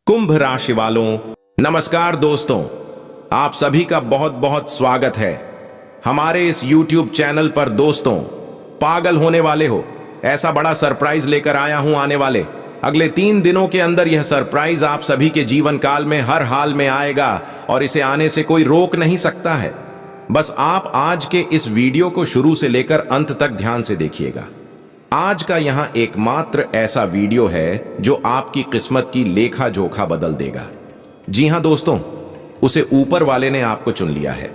कुंभ राशि वालों, नमस्कार दोस्तों। आप सभी का बहुत बहुत स्वागत है हमारे इस YouTube चैनल पर। दोस्तों, पागल होने वाले हो, ऐसा बड़ा सरप्राइज लेकर आया हूं आने वाले अगले 3 दिनों के अंदर। यह सरप्राइज आप सभी के जीवन काल में हर हाल में आएगा और इसे आने से कोई रोक नहीं सकता है। बस आप आज के इस वीडियो को शुरू से लेकर अंत तक ध्यान से देखिएगा। आज का यहां एकमात्र ऐसा वीडियो है जो आपकी किस्मत की लेखा जोखा बदल देगा। जी हां दोस्तों, उसे ऊपर वाले ने आपको चुन लिया है।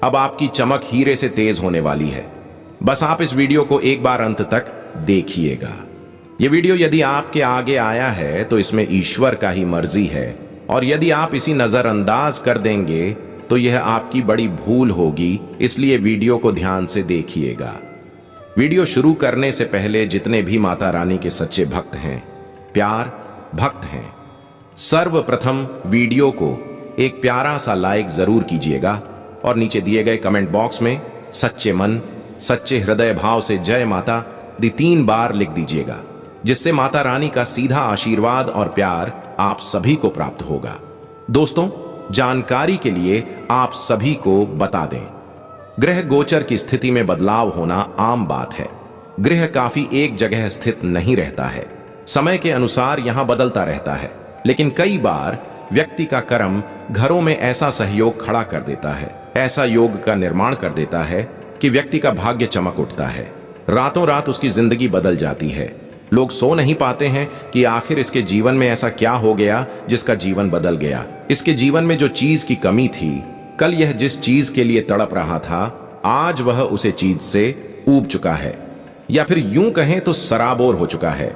अब आपकी चमक हीरे से तेज होने वाली है। बस आप इस वीडियो को एक बार अंत तक देखिएगा। यह वीडियो यदि आपके आगे आया है तो इसमें ईश्वर का ही मर्जी है, और यदि आप इसी नजरअंदाज कर देंगे तो यह आपकी बड़ी भूल होगी। इसलिए वीडियो को ध्यान से देखिएगा। वीडियो शुरू करने से पहले जितने भी माता रानी के सच्चे भक्त हैं, प्यार भक्त हैं, सर्वप्रथम वीडियो को एक प्यारा सा लाइक जरूर कीजिएगा और नीचे दिए गए कमेंट बॉक्स में सच्चे मन सच्चे हृदय भाव से जय माता दी 3 बार लिख दीजिएगा, जिससे माता रानी का सीधा आशीर्वाद और प्यार आप सभी को प्राप्त होगा। दोस्तों, जानकारी के लिए आप सभी को बता दें, ग्रह गोचर की स्थिति में बदलाव होना आम बात है। ग्रह काफी एक जगह स्थित नहीं रहता है, समय के अनुसार यहां बदलता रहता है। लेकिन कई बार व्यक्ति का कर्म घरों में ऐसा सहयोग खड़ा कर देता है, ऐसा योग का निर्माण कर देता है कि व्यक्ति का भाग्य चमक उठता है। रातों रात उसकी जिंदगी बदल जाती है। लोग सो नहीं पाते हैं कि आखिर इसके जीवन में ऐसा क्या हो गया जिसका जीवन बदल गया। इसके जीवन में जो चीज की कमी थी, कल यह जिस चीज के लिए तड़प रहा था, आज वह उसे चीज से ऊब चुका है, या फिर यूं कहें तो सराबोर हो चुका है।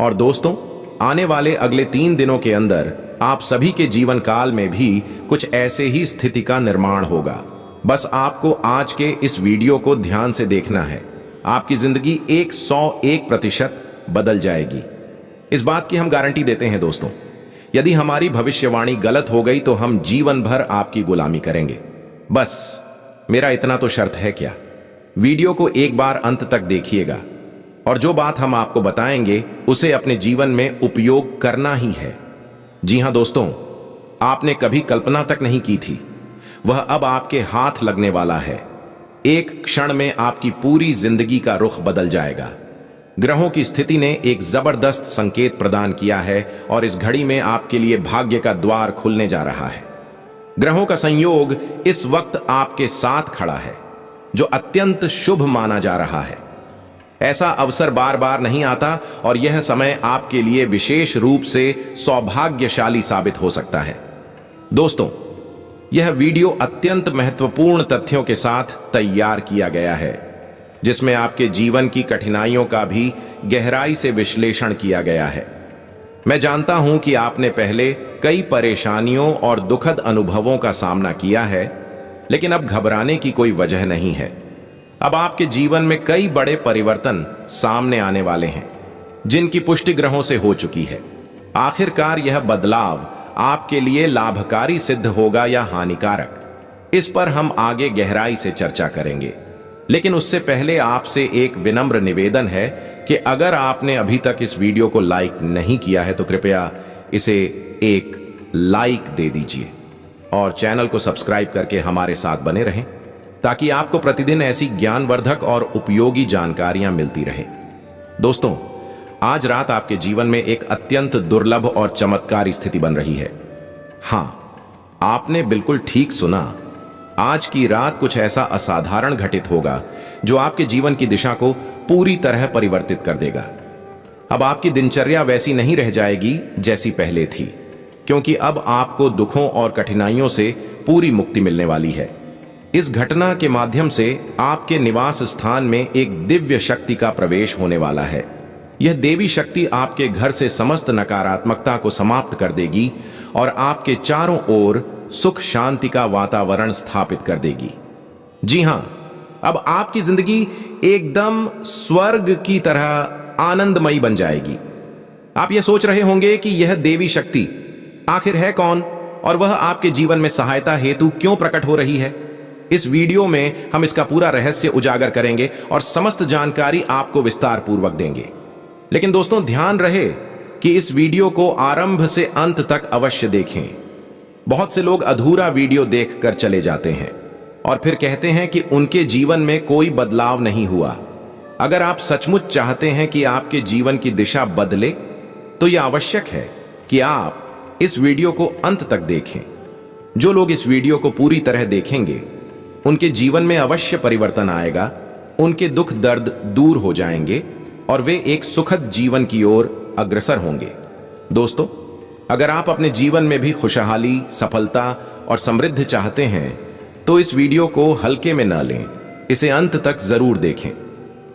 और दोस्तों, आने वाले अगले 3 दिनों के अंदर आप सभी के जीवन काल में भी कुछ ऐसे ही स्थिति का निर्माण होगा। बस आपको आज के इस वीडियो को ध्यान से देखना है। आपकी जिंदगी 101% बदल जाएगी। इस बात की हम गारंटी देते हैं दोस्तों। यदि हमारी भविष्यवाणी गलत हो गई तो हम जीवन भर आपकी गुलामी करेंगे। बस मेरा इतना तो शर्त है क्या, वीडियो को एक बार अंत तक देखिएगा और जो बात हम आपको बताएंगे उसे अपने जीवन में उपयोग करना ही है। जी हां दोस्तों, आपने कभी कल्पना तक नहीं की थी, वह अब आपके हाथ लगने वाला है। एक क्षण में आपकी पूरी जिंदगी का रुख बदल जाएगा। ग्रहों की स्थिति ने एक जबरदस्त संकेत प्रदान किया है और इस घड़ी में आपके लिए भाग्य का द्वार खुलने जा रहा है। ग्रहों का संयोग इस वक्त आपके साथ खड़ा है, जो अत्यंत शुभ माना जा रहा है। ऐसा अवसर बार बार नहीं आता और यह समय आपके लिए विशेष रूप से सौभाग्यशाली साबित हो सकता है। दोस्तों, यह वीडियो अत्यंत महत्वपूर्ण तथ्यों के साथ तैयार किया गया है, जिसमें आपके जीवन की कठिनाइयों का भी गहराई से विश्लेषण किया गया है। मैं जानता हूं कि आपने पहले कई परेशानियों और दुखद अनुभवों का सामना किया है, लेकिन अब घबराने की कोई वजह नहीं है। अब आपके जीवन में कई बड़े परिवर्तन सामने आने वाले हैं, जिनकी पुष्टि ग्रहों से हो चुकी है। आखिरकार यह बदलाव आपके लिए लाभकारी सिद्ध होगा या हानिकारक, इस पर हम आगे गहराई से चर्चा करेंगे। लेकिन उससे पहले आपसे एक विनम्र निवेदन है कि अगर आपने अभी तक इस वीडियो को लाइक नहीं किया है तो कृपया इसे एक लाइक दे दीजिए और चैनल को सब्सक्राइब करके हमारे साथ बने रहें, ताकि आपको प्रतिदिन ऐसी ज्ञानवर्धक और उपयोगी जानकारियां मिलती रहें। दोस्तों, आज रात आपके जीवन में एक अत्यंत दुर्लभ और चमत्कारी स्थिति बन रही है। हां, आपने बिल्कुल ठीक सुना। आज की रात कुछ ऐसा असाधारण घटित होगा जो आपके जीवन की दिशा को पूरी तरह परिवर्तित कर देगा। अब आपकी दिनचर्या वैसी नहीं रह जाएगी जैसी पहले थी, क्योंकि अब आपको दुखों और कठिनाइयों से पूरी मुक्ति मिलने वाली है। इस घटना के माध्यम से आपके निवास स्थान में एक दिव्य शक्ति का प्रवेश होने वाला है। यह देवी शक्ति आपके घर से समस्त नकारात्मकता को समाप्त कर देगी और आपके चारों ओर सुख शांति का वातावरण स्थापित कर देगी। जी हां, अब आपकी जिंदगी एकदम स्वर्ग की तरह आनंदमयी बन जाएगी। आप यह सोच रहे होंगे कि यह देवी शक्ति आखिर है कौन और वह आपके जीवन में सहायता हेतु क्यों प्रकट हो रही है। इस वीडियो में हम इसका पूरा रहस्य उजागर करेंगे और समस्त जानकारी आपको विस्तार पूर्वक देंगे। लेकिन दोस्तों, ध्यान रहे, कि इस वीडियो को आरंभ से अंत तक अवश्य देखें। बहुत से लोग अधूरा वीडियो देखकर चले जाते हैं और फिर कहते हैं कि उनके जीवन में कोई बदलाव नहीं हुआ। अगर आप सचमुच चाहते हैं कि आपके जीवन की दिशा बदले तो यह आवश्यक है कि आप इस वीडियो को अंत तक देखें। जो लोग इस वीडियो को पूरी तरह देखेंगे उनके जीवन में अवश्य परिवर्तन आएगा, उनके दुख दर्द दूर हो जाएंगे और वे एक सुखद जीवन की ओर अग्रसर होंगे। दोस्तों, अगर आप अपने जीवन में भी खुशहाली, सफलता और समृद्धि चाहते हैं तो इस वीडियो को हल्के में न लें, इसे अंत तक जरूर देखें,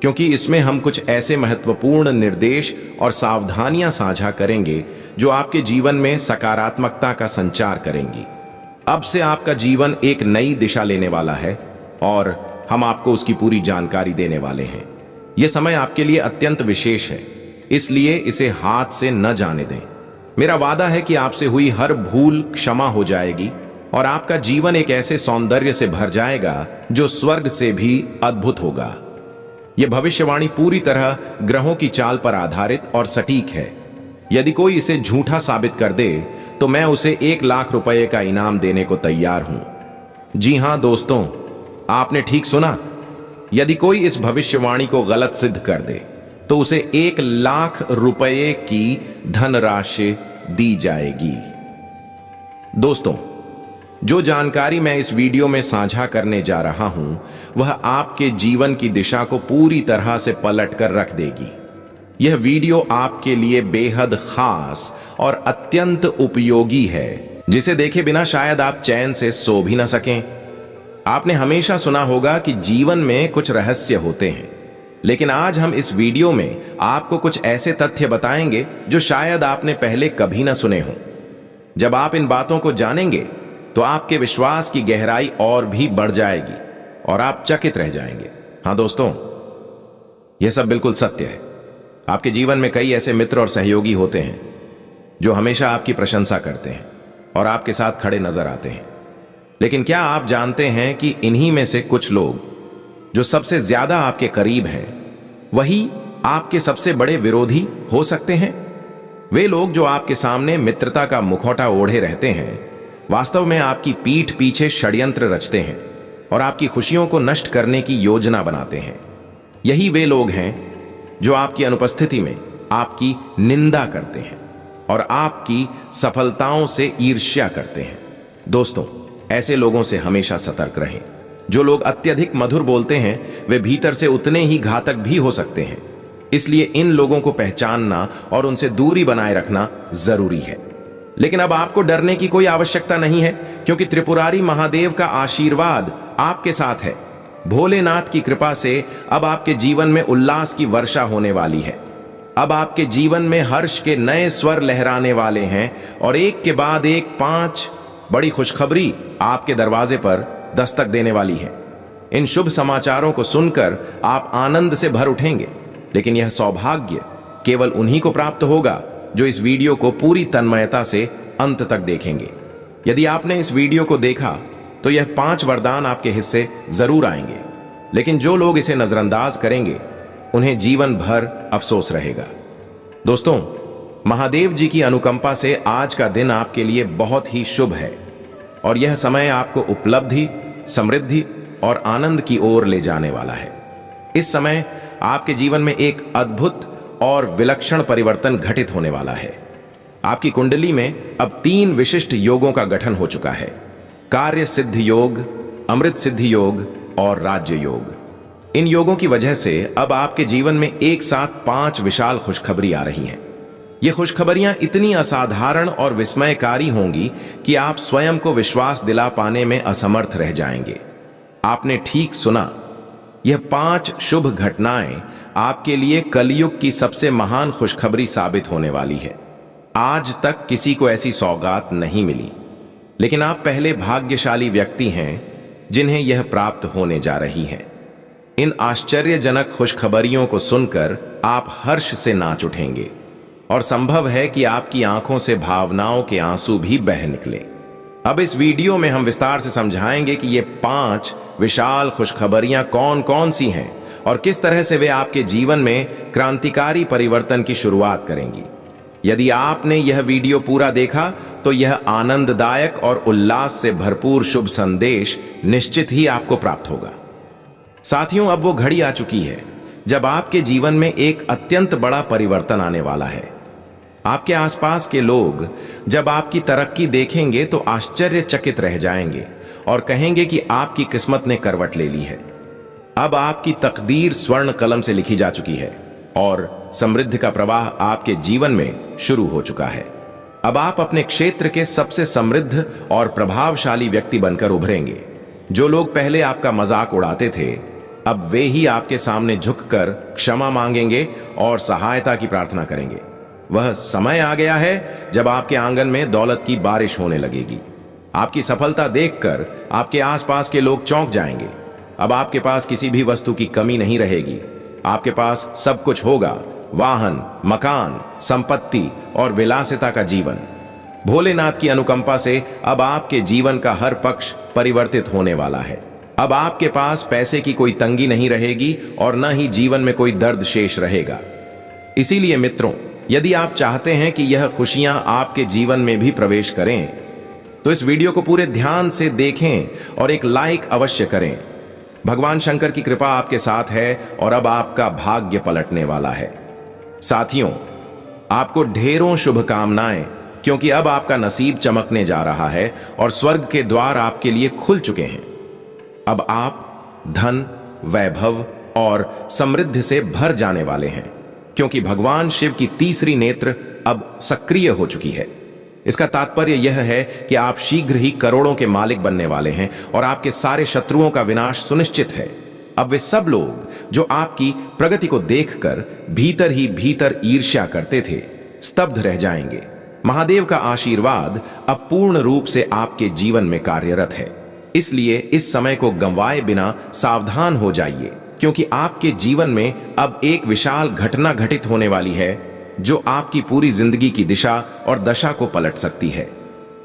क्योंकि इसमें हम कुछ ऐसे महत्वपूर्ण निर्देश और सावधानियां साझा करेंगे जो आपके जीवन में सकारात्मकता का संचार करेंगी। अब से आपका जीवन एक नई दिशा लेने वाला है और हम आपको उसकी पूरी जानकारी देने वाले हैं। यह समय आपके लिए अत्यंत विशेष है, इसलिए इसे हाथ से न जाने दें। मेरा वादा है कि आपसे हुई हर भूल क्षमा हो जाएगी और आपका जीवन एक ऐसे सौंदर्य से भर जाएगा जो स्वर्ग से भी अद्भुत होगा। यह भविष्यवाणी पूरी तरह ग्रहों की चाल पर आधारित और सटीक है। यदि कोई इसे झूठा साबित कर दे तो मैं उसे 1 लाख रुपए का इनाम देने को तैयार हूं। जी हां दोस्तों, आपने ठीक सुना। यदि कोई इस भविष्यवाणी को गलत सिद्ध कर दे तो उसे 1 लाख रुपए की धनराशि दी जाएगी। दोस्तों, जो जानकारी मैं इस वीडियो में साझा करने जा रहा हूं वह आपके जीवन की दिशा को पूरी तरह से पलट कर रख देगी। यह वीडियो आपके लिए बेहद खास और अत्यंत उपयोगी है, जिसे देखे बिना शायद आप चैन से सो भी न सकें। आपने हमेशा सुना होगा कि जीवन में कुछ रहस्य होते हैं, लेकिन आज हम इस वीडियो में आपको कुछ ऐसे तथ्य बताएंगे जो शायद आपने पहले कभी न सुने हों। जब आप इन बातों को जानेंगे तो आपके विश्वास की गहराई और भी बढ़ जाएगी और आप चकित रह जाएंगे। हां दोस्तों, यह सब बिल्कुल सत्य है। आपके जीवन में कई ऐसे मित्र और सहयोगी होते हैं जो हमेशा आपकी प्रशंसा करते हैं और आपके साथ खड़े नजर आते हैं। लेकिन क्या आप जानते हैं कि इन्हीं में से कुछ लोग जो सबसे ज्यादा आपके करीब हैं वही आपके सबसे बड़े विरोधी हो सकते हैं? वे लोग जो आपके सामने मित्रता का मुखौटा ओढ़े रहते हैं वास्तव में आपकी पीठ पीछे षड्यंत्र रचते हैं और आपकी खुशियों को नष्ट करने की योजना बनाते हैं। यही वे लोग हैं जो आपकी अनुपस्थिति में आपकी निंदा करते हैं और आपकी सफलताओं से ईर्ष्या करते हैं। दोस्तों, ऐसे लोगों से हमेशा सतर्क रहें। जो लोग अत्यधिक मधुर बोलते हैं वे भीतर से उतने ही घातक भी हो सकते हैं। इसलिए इन लोगों को पहचानना और उनसे दूरी बनाए रखना जरूरी है। लेकिन अब आपको डरने की कोई आवश्यकता नहीं है, क्योंकि त्रिपुरारी महादेव का आशीर्वाद आपके साथ है। भोलेनाथ की कृपा से अब आपके जीवन में उल्लास की वर्षा होने वाली है। अब आपके जीवन में हर्ष के नए स्वर लहराने वाले हैं और एक के बाद एक 5 बड़ी खुशखबरी आपके दरवाजे पर दस्तक देने वाली है। इन शुभ समाचारों को सुनकर आप आनंद से भर उठेंगे, लेकिन यह सौभाग्य केवल उन्हीं को प्राप्त होगा जो इस वीडियो को पूरी तन्मयता से अंत तक देखेंगे। यदि आपने इस वीडियो को देखा तो यह 5 वरदान आपके हिस्से जरूर आएंगे, लेकिन जो लोग इसे नजरअंदाज करेंगे उन्हें जीवन भर अफसोस रहेगा। दोस्तों, महादेव जी की अनुकंपा से आज का दिन आपके लिए बहुत ही शुभ है और यह समय आपको उपलब्धि, समृद्धि और आनंद की ओर ले जाने वाला है। इस समय आपके जीवन में एक अद्भुत और विलक्षण परिवर्तन घटित होने वाला है। आपकी कुंडली में अब 3 विशिष्ट योगों का गठन हो चुका है: कार्य सिद्धि योग, अमृत सिद्धि योग और राज्य योग। इन योगों की वजह से अब आपके जीवन में एक साथ 5 विशाल खुशखबरी आ रही हैं। ये खुशखबरियां इतनी असाधारण और विस्मयकारी होंगी कि आप स्वयं को विश्वास दिला पाने में असमर्थ रह जाएंगे। आपने ठीक सुना, यह 5 शुभ घटनाएं आपके लिए कलयुग की सबसे महान खुशखबरी साबित होने वाली है। आज तक किसी को ऐसी सौगात नहीं मिली, लेकिन आप पहले भाग्यशाली व्यक्ति हैं जिन्हें यह प्राप्त होने जा रही है। इन आश्चर्यजनक खुशखबरियों को सुनकर आप हर्ष से नाच उठेंगे और संभव है कि आपकी आंखों से भावनाओं के आंसू भी बह निकले। अब इस वीडियो में हम विस्तार से समझाएंगे कि ये 5 विशाल खुशखबरियां कौन कौन सी हैं और किस तरह से वे आपके जीवन में क्रांतिकारी परिवर्तन की शुरुआत करेंगी। यदि आपने यह वीडियो पूरा देखा तो यह आनंददायक और उल्लास से भरपूर शुभ संदेश निश्चित ही आपको प्राप्त होगा। साथियों, अब वो घड़ी आ चुकी है जब आपके जीवन में एक अत्यंत बड़ा परिवर्तन आने वाला है। आपके आसपास के लोग जब आपकी तरक्की देखेंगे तो आश्चर्यचकित रह जाएंगे और कहेंगे कि आपकी किस्मत ने करवट ले ली है। अब आपकी तकदीर स्वर्ण कलम से लिखी जा चुकी है और समृद्धि का प्रवाह आपके जीवन में शुरू हो चुका है। अब आप अपने क्षेत्र के सबसे समृद्ध और प्रभावशाली व्यक्ति बनकर उभरेंगे। जो लोग पहले आपका मजाक उड़ाते थे, अब वे ही आपके सामने झुककर क्षमा मांगेंगे और सहायता की प्रार्थना करेंगे। वह समय आ गया है जब आपके आंगन में दौलत की बारिश होने लगेगी। आपकी सफलता देखकर आपके आसपास के लोग चौंक जाएंगे। अब आपके पास किसी भी वस्तु की कमी नहीं रहेगी। आपके पास सब कुछ होगा, वाहन, मकान, संपत्ति और विलासिता का जीवन। भोलेनाथ की अनुकंपा से अब आपके जीवन का हर पक्ष परिवर्तित होने वाला है। अब आपके पास पैसे की कोई तंगी नहीं रहेगी और न ही जीवन में कोई दर्द शेष रहेगा। इसीलिए मित्रों, यदि आप चाहते हैं कि यह खुशियां आपके जीवन में भी प्रवेश करें, तो इस वीडियो को पूरे ध्यान से देखें और एक लाइक अवश्य करें। भगवान शंकर की कृपा आपके साथ है और अब आपका भाग्य पलटने वाला है। साथियों, आपको ढेरों शुभकामनाएं, क्योंकि अब आपका नसीब चमकने जा रहा है और स्वर्ग के द्वार आपके लिए खुल चुके हैं। अब आप धन, वैभव और समृद्धि से भर जाने वाले हैं, क्योंकि भगवान शिव की तीसरी नेत्र अब सक्रिय हो चुकी है। इसका तात्पर्य यह है कि आप शीघ्र ही करोड़ों के मालिक बनने वाले हैं और आपके सारे शत्रुओं का विनाश सुनिश्चित है। अब वे सब लोग जो आपकी प्रगति को देखकर भीतर ही भीतर ईर्ष्या करते थे, स्तब्ध रह जाएंगे। महादेव का आशीर्वाद अब पूर्ण रूप से आपके जीवन में कार्यरत है। इसलिए इस समय को गंवाए बिना सावधान हो जाइए, क्योंकि आपके जीवन में अब एक विशाल घटना घटित होने वाली है जो आपकी पूरी जिंदगी की दिशा और दशा को पलट सकती है।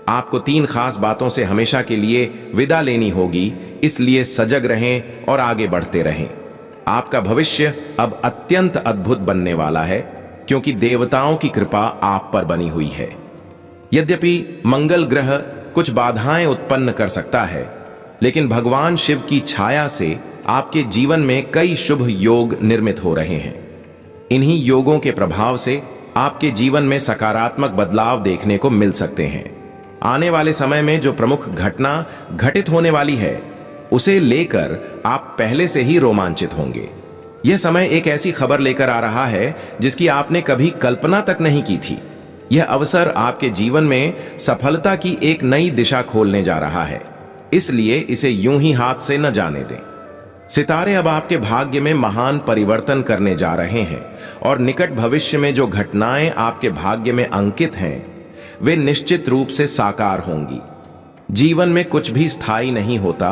आपको 3 खास बातों से हमेशा के लिए विदा लेनी होगी, इसलिए सजग रहें और आगे बढ़ते रहें। आपका भविष्य अब अत्यंत अद्भुत बनने वाला है, क्योंकि देवताओं की कृपा आप पर बनी हुई है। यद्यपि मंगल ग्रह कुछ बाधाएं उत्पन्न कर सकता है, लेकिन भगवान शिव की छाया से आपके जीवन में कई शुभ योग निर्मित हो रहे हैं। इन्हीं योगों के प्रभाव से आपके जीवन में सकारात्मक बदलाव देखने को मिल सकते हैं। आने वाले समय में जो प्रमुख घटना घटित होने वाली है, उसे लेकर आप पहले से ही रोमांचित होंगे। यह समय एक ऐसी खबर लेकर आ रहा है जिसकी आपने कभी कल्पना तक नहीं की थी। यह अवसर आपके जीवन में सफलता की एक नई दिशा खोलने जा रहा है, इसलिए इसे यूं ही हाथ से न जाने दें। सितारे अब आपके भाग्य में महान परिवर्तन करने जा रहे हैं और निकट भविष्य में जो घटनाएं आपके भाग्य में अंकित हैं, वे निश्चित रूप से साकार होंगी। जीवन में कुछ भी स्थायी नहीं होता,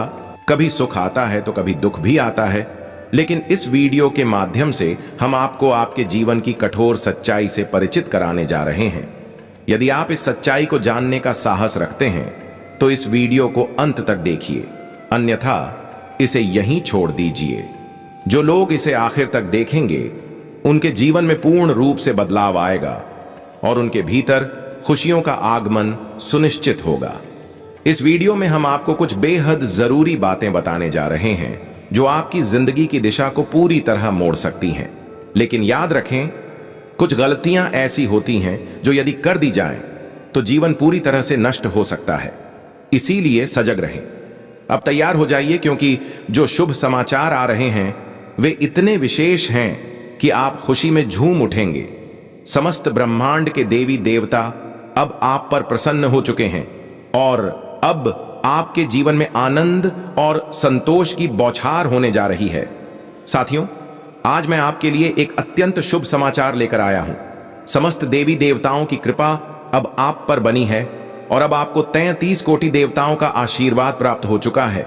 कभी सुख आता है तो कभी दुख भी आता है, लेकिन इस वीडियो के माध्यम से हम आपको आपके जीवन की कठोर सच्चाई से परिचित कराने जा रहे हैं। यदि आप इस सच्चाई को जानने का साहस रखते हैं तो इस वीडियो को अंत तक देखिए, अन्यथा इसे यहीं छोड़ दीजिए। जो लोग इसे आखिर तक देखेंगे, उनके जीवन में पूर्ण रूप से बदलाव आएगा और उनके भीतर खुशियों का आगमन सुनिश्चित होगा। इस वीडियो में हम आपको कुछ बेहद जरूरी बातें बताने जा रहे हैं जो आपकी जिंदगी की दिशा को पूरी तरह मोड़ सकती हैं। लेकिन याद रखें, कुछ गलतियां ऐसी होती हैं जो यदि कर दी जाएं तो जीवन पूरी तरह से नष्ट हो सकता है। इसीलिए सजग रहें। अब तैयार हो जाइए, क्योंकि जो शुभ समाचार आ रहे हैं वे इतने विशेष हैं कि आप खुशी में झूम उठेंगे। समस्त ब्रह्मांड के देवी देवता अब आप पर प्रसन्न हो चुके हैं और अब आपके जीवन में आनंद और संतोष की बौछार होने जा रही है। साथियों, आज मैं आपके लिए एक अत्यंत शुभ समाचार लेकर आया हूं। समस्त देवी देवताओं की कृपा अब आप पर बनी है और अब आपको 33 कोटि देवताओं का आशीर्वाद प्राप्त हो चुका है।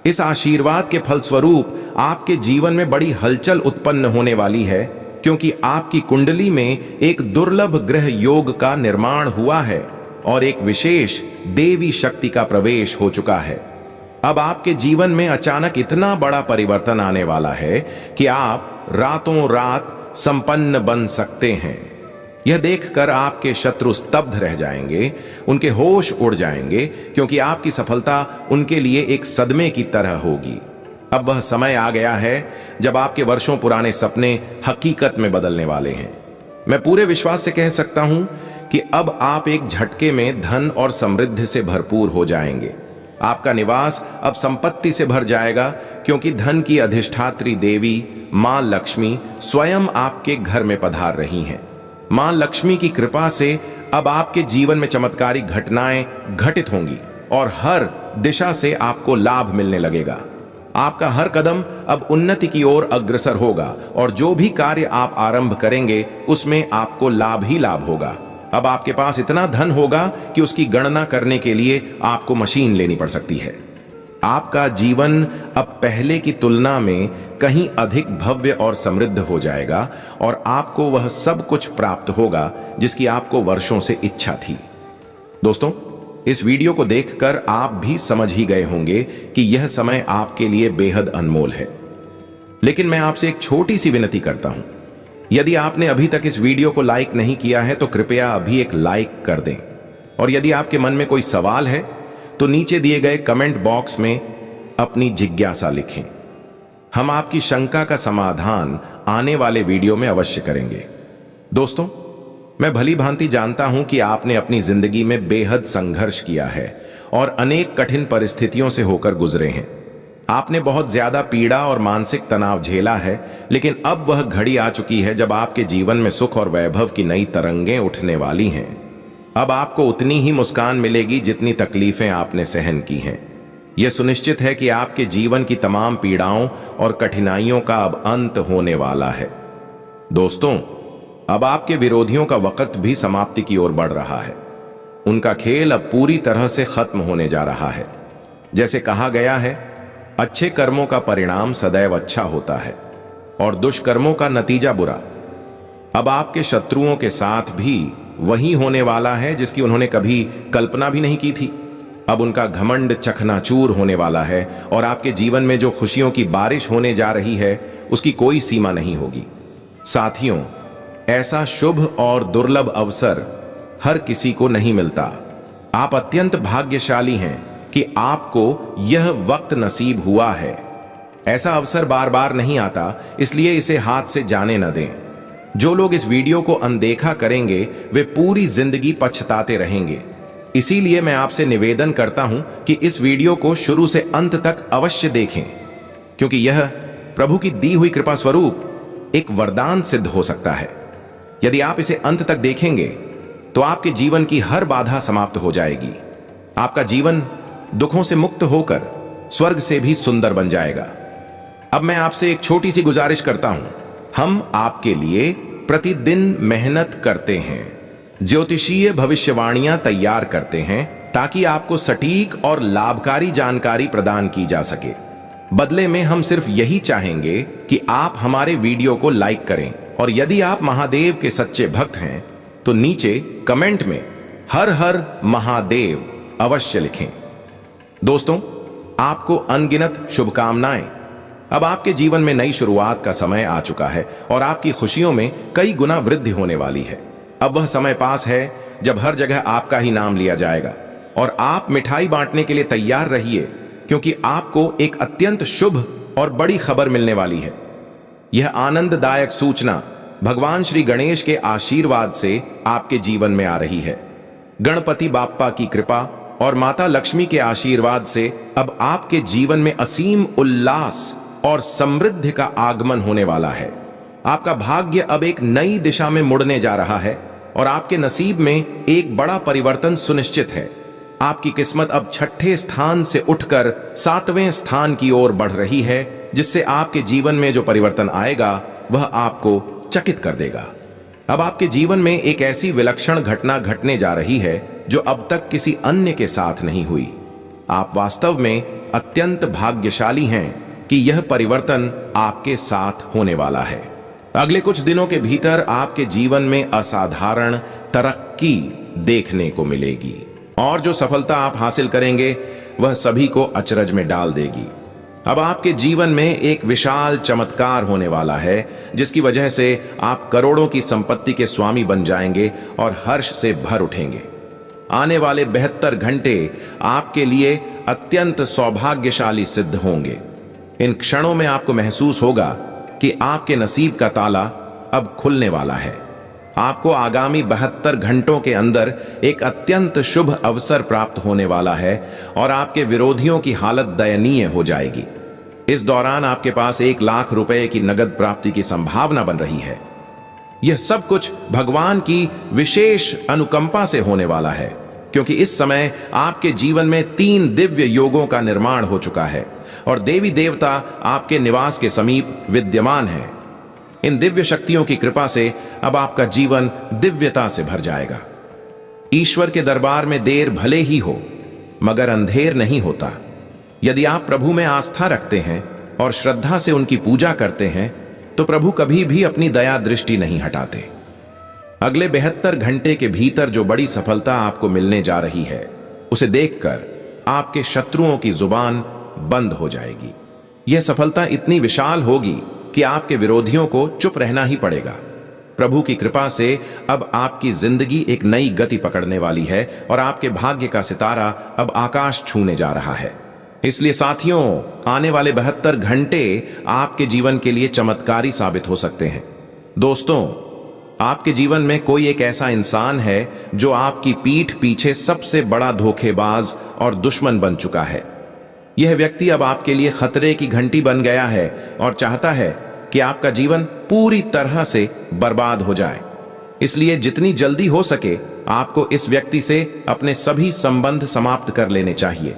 इस आशीर्वाद के फलस्वरूप आपके जीवन में बड़ी हलचल उत्पन्न होने वाली है, क्योंकि आपकी कुंडली में एक दुर्लभ ग्रह योग का निर्माण हुआ है और एक विशेष देवी शक्ति का प्रवेश हो चुका है। अब आपके जीवन में अचानक इतना बड़ा परिवर्तन आने वाला है कि आप रातों रात संपन्न बन सकते हैं। यह देखकर आपके शत्रु स्तब्ध रह जाएंगे, उनके होश उड़ जाएंगे, क्योंकि आपकी सफलता उनके लिए एक सदमे की तरह होगी। अब वह समय आ गया है जब आपके वर्षों पुराने सपने हकीकत में बदलने वाले हैं। मैं पूरे विश्वास से कह सकता हूं कि अब आप एक झटके में धन और समृद्धि से भरपूर हो जाएंगे। आपका निवास अब संपत्ति से भर जाएगा, क्योंकि धन की अधिष्ठात्री देवी मां लक्ष्मी स्वयं आपके घर में पधार रही हैं। मां लक्ष्मी की कृपा से अब आपके जीवन में चमत्कारी घटनाएं घटित होंगी और हर दिशा से आपको लाभ मिलने लगेगा। आपका हर कदम अब उन्नति की ओर अग्रसर होगा और जो भी कार्य आप आरंभ करेंगे उसमें आपको लाभ ही लाभ होगा। अब आपके पास इतना धन होगा कि उसकी गणना करने के लिए आपको मशीन लेनी पड़ सकती है। आपका जीवन अब पहले की तुलना में कहीं अधिक भव्य और समृद्ध हो जाएगा और आपको वह सब कुछ प्राप्त होगा जिसकी आपको वर्षों से इच्छा थी। दोस्तों, इस वीडियो को देखकर आप भी समझ ही गए होंगे कि यह समय आपके लिए बेहद अनमोल है। लेकिन मैं आपसे एक छोटी सी विनती करता हूं। यदि आपने अभी तक इस वीडियो को लाइक नहीं किया है तो कृपया अभी एक लाइक कर दें, और यदि आपके मन में कोई सवाल है तो नीचे दिए गए कमेंट बॉक्स में अपनी जिज्ञासा लिखें। हम आपकी शंका का समाधान आने वाले वीडियो में अवश्य करेंगे। दोस्तों, मैं भली भांति जानता हूं कि आपने अपनी जिंदगी में बेहद संघर्ष किया है और अनेक कठिन परिस्थितियों से होकर गुजरे हैं। आपने बहुत ज्यादा पीड़ा और मानसिक तनाव झेला है, लेकिन अब वह घड़ी आ चुकी है जब आपके जीवन में सुख और वैभव की नई तरंगें उठने वाली हैं। अब आपको उतनी ही मुस्कान मिलेगी जितनी तकलीफें आपने सहन की हैं। यह सुनिश्चित है कि आपके जीवन की तमाम पीड़ाओं और कठिनाइयों का अब अंत होने वाला है। दोस्तों, अब आपके विरोधियों का वक्त भी समाप्ति की ओर बढ़ रहा है। उनका खेल अब पूरी तरह से खत्म होने जा रहा है। जैसे कहा गया है, अच्छे कर्मों का परिणाम सदैव अच्छा होता है और दुष्कर्मों का नतीजा बुरा। अब आपके शत्रुओं के साथ भी वही होने वाला है जिसकी उन्होंने कभी कल्पना भी नहीं की थी। अब उनका घमंड चकनाचूर होने वाला है और आपके जीवन में जो खुशियों की बारिश होने जा रही है उसकी कोई सीमा नहीं होगी। साथियों, ऐसा शुभ और दुर्लभ अवसर हर किसी को नहीं मिलता। आप अत्यंत भाग्यशाली हैं कि आपको यह वक्त नसीब हुआ है। ऐसा अवसर बार बार नहीं आता, इसलिए इसे हाथ से जाने न दें। जो लोग इस वीडियो को अनदेखा करेंगे वे पूरी जिंदगी पछताते रहेंगे। इसीलिए मैं आपसे निवेदन करता हूं कि इस वीडियो को शुरू से अंत तक अवश्य देखें, क्योंकि यह प्रभु की दी हुई कृपा स्वरूप एक वरदान सिद्ध हो सकता है। यदि आप इसे अंत तक देखेंगे तो आपके जीवन की हर बाधा समाप्त हो जाएगी। आपका जीवन दुखों से मुक्त होकर स्वर्ग से भी सुंदर बन जाएगा। अब मैं आपसे एक छोटी सी गुजारिश करता हूं। हम आपके लिए प्रतिदिन मेहनत करते हैं, ज्योतिषीय भविष्यवाणियां तैयार करते हैं ताकि आपको सटीक और लाभकारी जानकारी प्रदान की जा सके। बदले में हम सिर्फ यही चाहेंगे कि आप हमारे वीडियो को लाइक करें, और यदि आप महादेव के सच्चे भक्त हैं तो नीचे कमेंट में हर हर महादेव अवश्य लिखें। दोस्तों, आपको अनगिनत शुभकामनाएं। अब आपके जीवन में नई शुरुआत का समय आ चुका है और आपकी खुशियों में कई गुना वृद्धि होने वाली है। अब वह समय पास है जब हर जगह आपका ही नाम लिया जाएगा और आप मिठाई बांटने के लिए तैयार रहिए, क्योंकि आपको एक अत्यंत शुभ और बड़ी खबर मिलने वाली है। यह आनंददायक सूचना भगवान श्री गणेश के आशीर्वाद से आपके जीवन में आ रही है। गणपति बाप्पा की कृपा और माता लक्ष्मी के आशीर्वाद से अब आपके जीवन में असीम उल्लास और समृद्धि का आगमन होने वाला है। आपका भाग्य अब एक नई दिशा में मुड़ने जा रहा है और आपके नसीब में एक बड़ा परिवर्तन सुनिश्चित है। आपकी किस्मत अब छठे स्थान से उठकर 7वें स्थान की ओर बढ़ रही है, जिससे आपके जीवन में जो परिवर्तन आएगा वह आपको चकित कर देगा। अब आपके जीवन में एक ऐसी विलक्षण घटना घटने जा रही है जो अब तक किसी अन्य के साथ नहीं हुई। आप वास्तव में अत्यंत भाग्यशाली हैं कि यह परिवर्तन आपके साथ होने वाला है। अगले कुछ दिनों के भीतर आपके जीवन में असाधारण तरक्की देखने को मिलेगी और जो सफलता आप हासिल करेंगे वह सभी को अचरज में डाल देगी। अब आपके जीवन में एक विशाल चमत्कार होने वाला है, जिसकी वजह से आप करोड़ों की संपत्ति के स्वामी बन जाएंगे और हर्ष से भर उठेंगे। आने वाले 72 घंटे आपके लिए अत्यंत सौभाग्यशाली सिद्ध होंगे। इन क्षणों में आपको महसूस होगा कि आपके नसीब का ताला अब खुलने वाला है। आपको आगामी 72 घंटों के अंदर एक अत्यंत शुभ अवसर प्राप्त होने वाला है और आपके विरोधियों की हालत दयनीय हो जाएगी। इस दौरान आपके पास 1 लाख रुपए की नगद प्राप्ति की संभावना बन रही है। यह सब कुछ भगवान की विशेष अनुकंपा से होने वाला है, क्योंकि इस समय आपके जीवन में 3 दिव्य योगों का निर्माण हो चुका है और देवी देवता आपके निवास के समीप विद्यमान हैं। इन दिव्य शक्तियों की कृपा से अब आपका जीवन दिव्यता से भर जाएगा। ईश्वर के दरबार में देर भले ही हो, मगर अंधेर नहीं होता। यदि आप प्रभु में आस्था रखते हैं और श्रद्धा से उनकी पूजा करते हैं, तो प्रभु कभी भी अपनी दया दृष्टि नहीं हटाते। अगले 72 घंटे के भीतर जो बड़ी सफलता आपको मिलने जा रही है, उसे देखकर आपके शत्रुओं की जुबान बंद हो जाएगी। यह सफलता इतनी विशाल होगी कि आपके विरोधियों को चुप रहना ही पड़ेगा। प्रभु की कृपा से अब आपकी जिंदगी एक नई गति पकड़ने वाली है और आपके भाग्य का सितारा अब आकाश छूने जा रहा है। इसलिए साथियों, आने वाले 72 घंटे आपके जीवन के लिए चमत्कारी साबित हो सकते हैं। दोस्तों, आपके जीवन में कोई एक ऐसा इंसान है जो आपकी पीठ पीछे सबसे बड़ा धोखेबाज और दुश्मन बन चुका है। यह व्यक्ति अब आपके लिए खतरे की घंटी बन गया है और चाहता है कि आपका जीवन पूरी तरह से बर्बाद हो जाए। इसलिए जितनी जल्दी हो सके आपको इस व्यक्ति से अपने सभी संबंध समाप्त कर लेने चाहिए।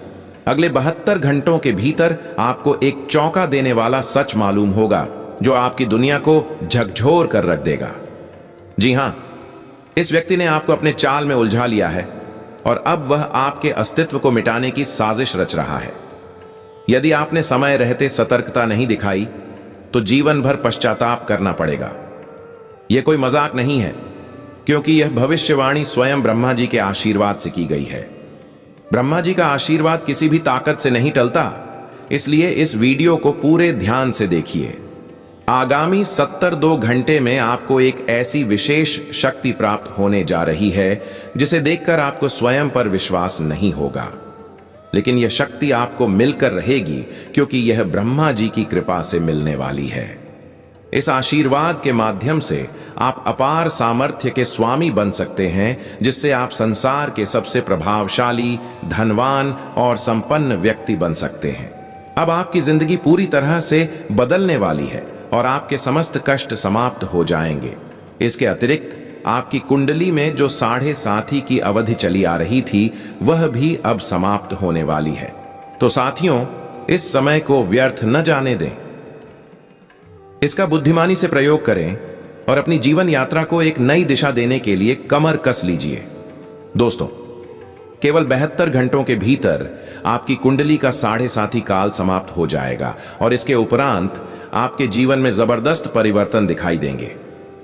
अगले 72 घंटों के भीतर आपको एक चौंका देने वाला सच मालूम होगा, जो आपकी दुनिया को झकझोर कर रख देगा। जी हां, इस व्यक्ति ने आपको अपने चाल में उलझा लिया है और अब वह आपके अस्तित्व को मिटाने की साजिश रच रहा है। यदि आपने समय रहते सतर्कता नहीं दिखाई, तो जीवन भर पश्चाताप करना पड़ेगा। यह कोई मजाक नहीं है, क्योंकि यह भविष्यवाणी स्वयं ब्रह्मा जी के आशीर्वाद से की गई है। ब्रह्मा जी का आशीर्वाद किसी भी ताकत से नहीं टलता, इसलिए इस वीडियो को पूरे ध्यान से देखिए। आगामी 72 घंटे में आपको एक ऐसी विशेष शक्ति प्राप्त होने जा रही है जिसे देखकर आपको स्वयं पर विश्वास नहीं होगा, लेकिन यह शक्ति आपको मिलकर रहेगी, क्योंकि यह ब्रह्मा जी की कृपा से मिलने वाली है। इस आशीर्वाद के माध्यम से आप अपार सामर्थ्य के स्वामी बन सकते हैं, जिससे आप संसार के सबसे प्रभावशाली, धनवान और संपन्न व्यक्ति बन सकते हैं। अब आपकी जिंदगी पूरी तरह से बदलने वाली है और आपके समस्त कष्ट समाप्त हो जाएंगे। इसके अतिरिक्त आपकी कुंडली में जो 7.5 की अवधि चली आ रही थी, वह भी अब समाप्त होने वाली है। तो साथियों, इस समय को व्यर्थ न जाने दें। इसका बुद्धिमानी से प्रयोग करें और अपनी जीवन यात्रा को एक नई दिशा देने के लिए कमर कस लीजिए। दोस्तों, केवल 72 घंटों के भीतर आपकी कुंडली का 7.5 काल समाप्त हो जाएगा और इसके उपरांत आपके जीवन में जबरदस्त परिवर्तन दिखाई देंगे।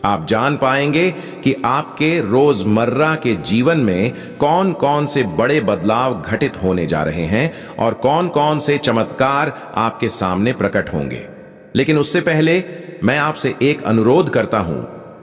आप जान पाएंगे कि आपके रोजमर्रा के जीवन में कौन कौन से बड़े बदलाव घटित होने जा रहे हैं और कौन कौन से चमत्कार आपके सामने प्रकट होंगे। लेकिन उससे पहले मैं आपसे एक अनुरोध करता हूं,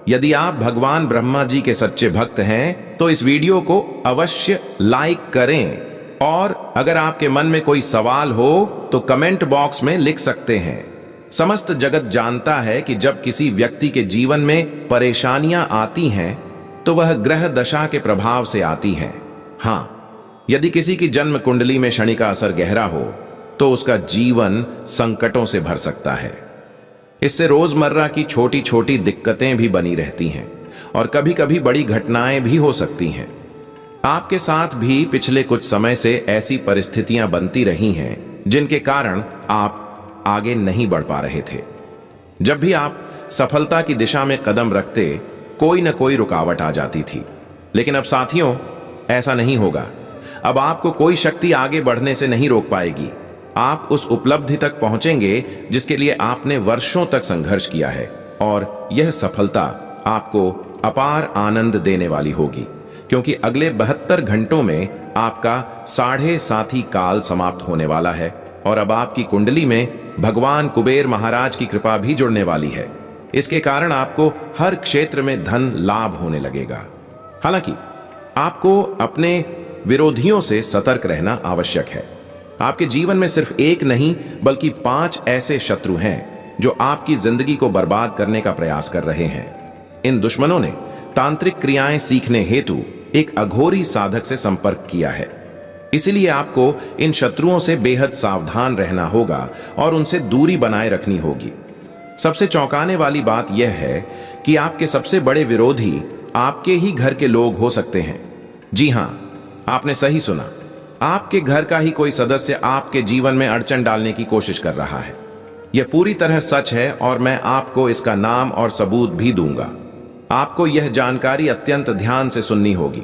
यदि आप भगवान ब्रह्मा जी के सच्चे भक्त हैं, तो इस वीडियो को अवश्य लाइक करें और अगर आपके मन में कोई सवाल हो तो कमेंट बॉक्स में लिख सकते हैं। समस्त जगत जानता है कि जब किसी व्यक्ति के जीवन में परेशानियां आती हैं, तो वह ग्रह दशा के प्रभाव से आती हैं। हां, यदि किसी की जन्म कुंडली में शनि का असर गहरा हो, तो उसका जीवन संकटों से भर सकता है। इससे रोजमर्रा की छोटी छोटी दिक्कतें भी बनी रहती हैं और कभी कभी बड़ी घटनाएं भी हो सकती हैं। आपके साथ भी पिछले कुछ समय से ऐसी परिस्थितियां बनती रही हैं जिनके कारण आप आगे नहीं बढ़ पा रहे थे। जब भी आप सफलता की दिशा में कदम रखते, कोई न कोई रुकावट आ जाती थी। लेकिन अब साथियों, ऐसा नहीं होगा। अब आपको कोई शक्ति आगे बढ़ने से नहीं रोक पाएगी। आप उस उपलब्धि तक पहुंचेंगे जिसके लिए आपने वर्षों तक संघर्ष किया है और यह सफलता आपको अपार आनंद देने वाली होगी, क्योंकि अगले 72 घंटों में आपका 7.5 काल समाप्त होने वाला है और अब आपकी कुंडली में भगवान कुबेर महाराज की कृपा भी जुड़ने वाली है। इसके कारण आपको हर क्षेत्र में धन लाभ होने लगेगा। हालांकि आपको अपने विरोधियों से सतर्क रहना आवश्यक है। आपके जीवन में सिर्फ एक नहीं बल्कि 5 ऐसे शत्रु हैं जो आपकी जिंदगी को बर्बाद करने का प्रयास कर रहे हैं। इन दुश्मनों ने तांत्रिक क्रियाएं सीखने हेतु एक अघोरी साधक से संपर्क किया है। इसलिए आपको इन शत्रुओं से बेहद सावधान रहना होगा और उनसे दूरी बनाए रखनी होगी। सबसे चौंकाने वाली बात यह है कि आपके सबसे बड़े विरोधी आपके ही घर के लोग हो सकते हैं। जी हां, आपने सही सुना। आपके घर का ही कोई सदस्य आपके जीवन में अड़चन डालने की कोशिश कर रहा है। यह पूरी तरह सच है और मैं आपको इसका नाम और सबूत भी दूंगा। आपको यह जानकारी अत्यंत ध्यान से सुननी होगी।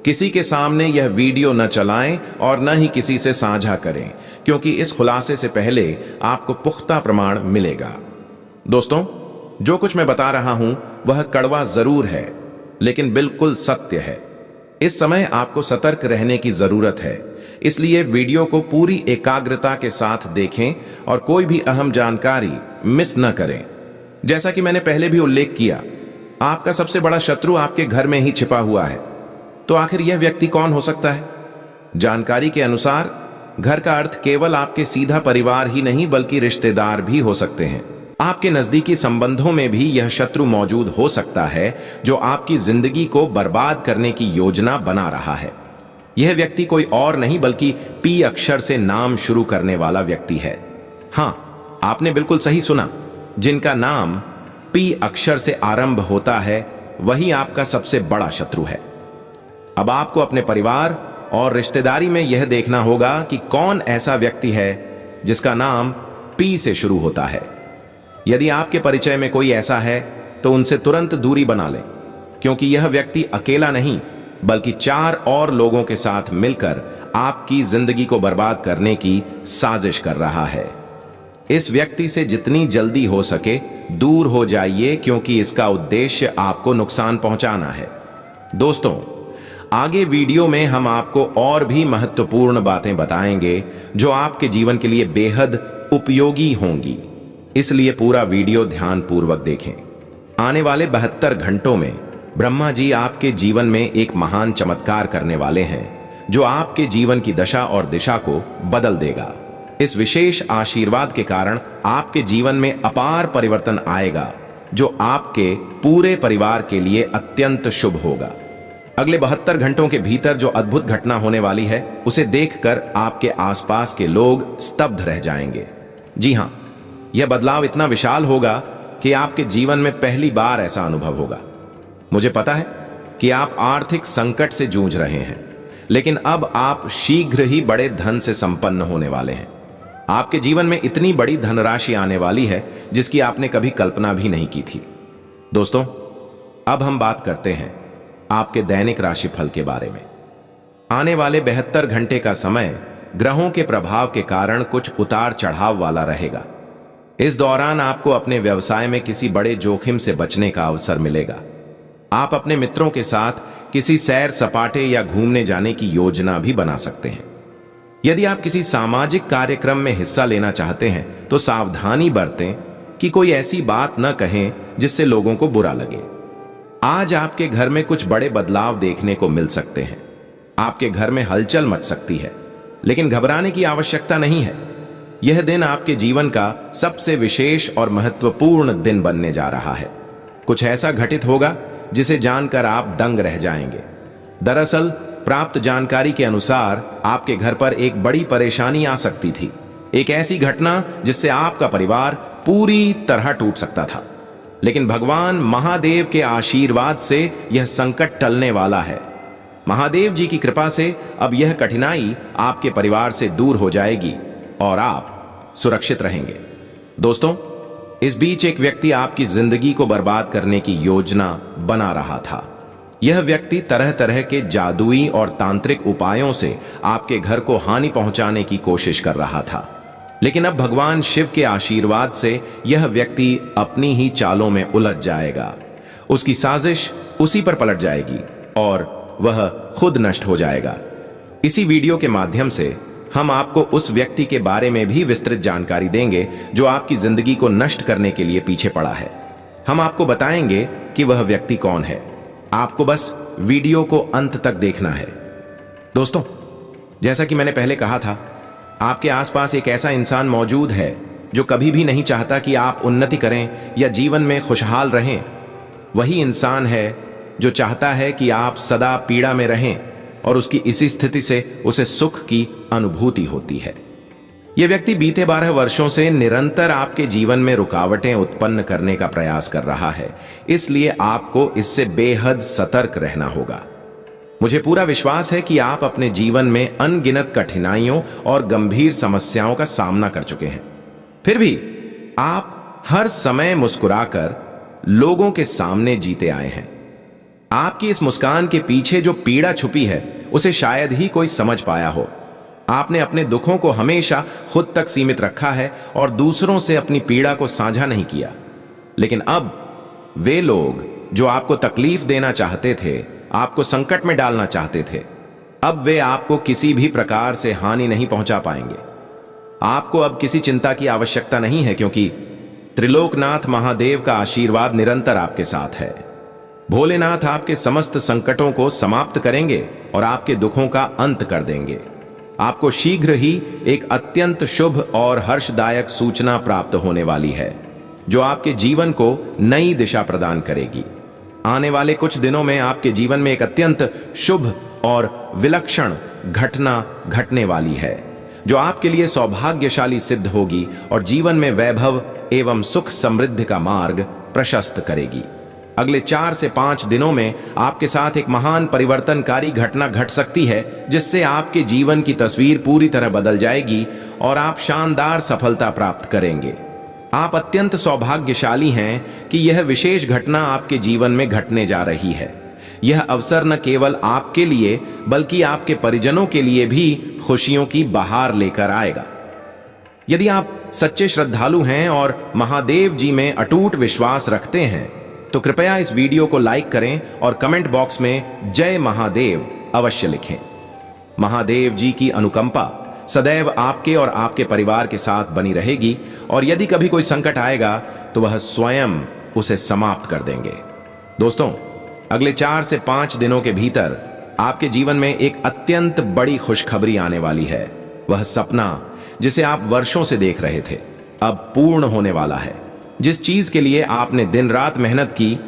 किसी के सामने यह वीडियो न चलाएं और न ही किसी से साझा करें, क्योंकि इस खुलासे से पहले आपको पुख्ता प्रमाण मिलेगा। दोस्तों, जो कुछ मैं बता रहा हूं वह कड़वा जरूर है, लेकिन बिल्कुल सत्य है। इस समय आपको सतर्क रहने की जरूरत है, इसलिए वीडियो को पूरी एकाग्रता के साथ देखें और कोई भी अहम जानकारी मिस न करें। जैसा कि मैंने पहले भी उल्लेख किया, आपका सबसे बड़ा शत्रु आपके घर में ही छिपा हुआ है। तो आखिर यह व्यक्ति कौन हो सकता है? जानकारी के अनुसार घर का अर्थ केवल आपके सीधा परिवार ही नहीं बल्कि रिश्तेदार भी हो सकते हैं। आपके नजदीकी संबंधों में भी यह शत्रु मौजूद हो सकता है जो आपकी जिंदगी को बर्बाद करने की योजना बना रहा है। यह व्यक्ति कोई और नहीं बल्कि पी अक्षर से नाम शुरू करने वाला व्यक्ति है। हां, आपने बिल्कुल सही सुना। जिनका नाम पी अक्षर से आरंभ होता है वही आपका सबसे बड़ा शत्रु है। अब आपको अपने परिवार और रिश्तेदारी में यह देखना होगा कि कौन ऐसा व्यक्ति है जिसका नाम पी से शुरू होता है। यदि आपके परिचय में कोई ऐसा है तो उनसे तुरंत दूरी बना लें, क्योंकि यह व्यक्ति अकेला नहीं बल्कि 4 और लोगों के साथ मिलकर आपकी जिंदगी को बर्बाद करने की साजिश कर रहा है। इस व्यक्ति से जितनी जल्दी हो सके दूर हो जाइए, क्योंकि इसका उद्देश्य आपको नुकसान पहुंचाना है। दोस्तों, आगे वीडियो में हम आपको और भी महत्वपूर्ण बातें बताएंगे जो आपके जीवन के लिए बेहद उपयोगी होंगी, इसलिए पूरा वीडियो ध्यानपूर्वक देखें। आने वाले 72 घंटों में ब्रह्मा जी आपके जीवन में एक महान चमत्कार करने वाले हैं जो आपके जीवन की दशा और दिशा को बदल देगा। इस विशेष आशीर्वाद के कारण आपके जीवन में अपार परिवर्तन आएगा जो आपके पूरे परिवार के लिए अत्यंत शुभ होगा। अगले 72 घंटों के भीतर जो अद्भुत घटना होने वाली है उसे देखकर आपके आसपास के लोग स्तब्ध रह जाएंगे। जी हां, यह बदलाव इतना विशाल होगा कि आपके जीवन में पहली बार ऐसा अनुभव होगा। मुझे पता है कि आप आर्थिक संकट से जूझ रहे हैं, लेकिन अब आप शीघ्र ही बड़े धन से संपन्न होने वाले हैं। आपके जीवन में इतनी बड़ी धनराशि आने वाली है जिसकी आपने कभी कल्पना भी नहीं की थी। दोस्तों, अब हम बात करते हैं आपके दैनिक राशिफल के बारे में। आने वाले 72 घंटे का समय ग्रहों के प्रभाव के कारण कुछ उतार चढ़ाव वाला रहेगा। इस दौरान आपको अपने व्यवसाय में किसी बड़े जोखिम से बचने का अवसर मिलेगा। आप अपने मित्रों के साथ किसी सैर सपाटे या घूमने जाने की योजना भी बना सकते हैं। यदि आप किसी सामाजिक कार्यक्रम में हिस्सा लेना चाहते हैं तो सावधानी बरतें कि कोई ऐसी बात न कहें जिससे लोगों को बुरा लगे। आज आपके घर में कुछ बड़े बदलाव देखने को मिल सकते हैं। आपके घर में हलचल मच सकती है, लेकिन घबराने की आवश्यकता नहीं है। यह दिन आपके जीवन का सबसे विशेष और महत्वपूर्ण दिन बनने जा रहा है। कुछ ऐसा घटित होगा जिसे जानकर आप दंग रह जाएंगे। दरअसल प्राप्त जानकारी के अनुसार आपके घर पर एक बड़ी परेशानी आ सकती थी, एक ऐसी घटना जिससे आपका परिवार पूरी तरह टूट सकता था। लेकिन भगवान महादेव के आशीर्वाद से यह संकट टलने वाला है। महादेव जी की कृपा से अब यह कठिनाई आपके परिवार से दूर हो जाएगी और आप सुरक्षित रहेंगे। दोस्तों, इस बीच एक व्यक्ति आपकी जिंदगी को बर्बाद करने की योजना बना रहा था। यह व्यक्ति तरह तरह के जादुई और तांत्रिक उपायों से आपके घर को हानि पहुंचाने की कोशिश कर रहा था। लेकिन अब भगवान शिव के आशीर्वाद से यह व्यक्ति अपनी ही चालों में उलझ जाएगा। उसकी साजिश उसी पर पलट जाएगी और वह खुद नष्ट हो जाएगा। इसी वीडियो के माध्यम से हम आपको उस व्यक्ति के बारे में भी विस्तृत जानकारी देंगे जो आपकी जिंदगी को नष्ट करने के लिए पीछे पड़ा है। हम आपको बताएंगे कि वह व्यक्ति कौन है। आपको बस वीडियो को अंत तक देखना है। दोस्तों, जैसा कि मैंने पहले कहा था, आपके आसपास एक ऐसा इंसान मौजूद है जो कभी भी नहीं चाहता कि आप उन्नति करें या जीवन में खुशहाल रहें। वही इंसान है जो चाहता है कि आप सदा पीड़ा में रहें और उसकी इसी स्थिति से उसे सुख की अनुभूति होती है। यह व्यक्ति बीते 12 वर्षों से निरंतर आपके जीवन में रुकावटें उत्पन्न करने का प्रयास कर रहा है, इसलिए आपको इससे बेहद सतर्क रहना होगा। मुझे पूरा विश्वास है कि आप अपने जीवन में अनगिनत कठिनाइयों और गंभीर समस्याओं का सामना कर चुके हैं, फिर भी आप हर समय मुस्कुराकर लोगों के सामने जीते आए हैं। आपकी इस मुस्कान के पीछे जो पीड़ा छुपी है उसे शायद ही कोई समझ पाया हो। आपने अपने दुखों को हमेशा खुद तक सीमित रखा है और दूसरों से अपनी पीड़ा को साझा नहीं किया। लेकिन अब वे लोग जो आपको तकलीफ देना चाहते थे, आपको संकट में डालना चाहते थे, अब वे आपको किसी भी प्रकार से हानि नहीं पहुंचा पाएंगे। आपको अब किसी चिंता की आवश्यकता नहीं है, क्योंकि त्रिलोकनाथ महादेव का आशीर्वाद निरंतर आपके साथ है। भोलेनाथ आपके समस्त संकटों को समाप्त करेंगे और आपके दुखों का अंत कर देंगे। आपको शीघ्र ही एक अत्यंत शुभ और हर्षदायक सूचना प्राप्त होने वाली है, जो आपके जीवन को नई दिशा प्रदान करेगी। आने वाले कुछ दिनों में आपके जीवन में एक अत्यंत शुभ और विलक्षण घटना घटने वाली है, जो आपके लिए सौभाग्यशाली सिद्ध होगी और जीवन में वैभव एवं सुख समृद्धि का मार्ग प्रशस्त करेगी। अगले 4 से 5 दिनों में आपके साथ एक महान परिवर्तनकारी घटना घट सकती है, जिससे आपके जीवन की तस्वीर पूरी तरह बदल जाएगी और आप शानदार सफलता प्राप्त करेंगे। आप अत्यंत सौभाग्यशाली हैं कि यह विशेष घटना आपके जीवन में घटने जा रही है। यह अवसर न केवल आपके लिए बल्कि आपके परिजनों के लिए भी खुशियों की बहार लेकर आएगा। यदि आप सच्चे श्रद्धालु हैं और महादेव जी में अटूट विश्वास रखते हैं, तो कृपया इस वीडियो को लाइक करें और कमेंट बॉक्स में जय महादेव अवश्य लिखें। महादेव जी की अनुकंपा सदैव आपके और आपके परिवार के साथ बनी रहेगी और यदि कभी कोई संकट आएगा तो वह स्वयं उसे समाप्त कर देंगे। दोस्तों, अगले 4 से 5 दिनों के भीतर आपके जीवन में एक अत्यंत बड़ी खुशखबरी आने वाली है। वह सपना जिसे आप वर्षों से देख रहे थे, अब पूर्ण होने वाला है। जिस चीज के लिए आपने दिन रात मेहनत की,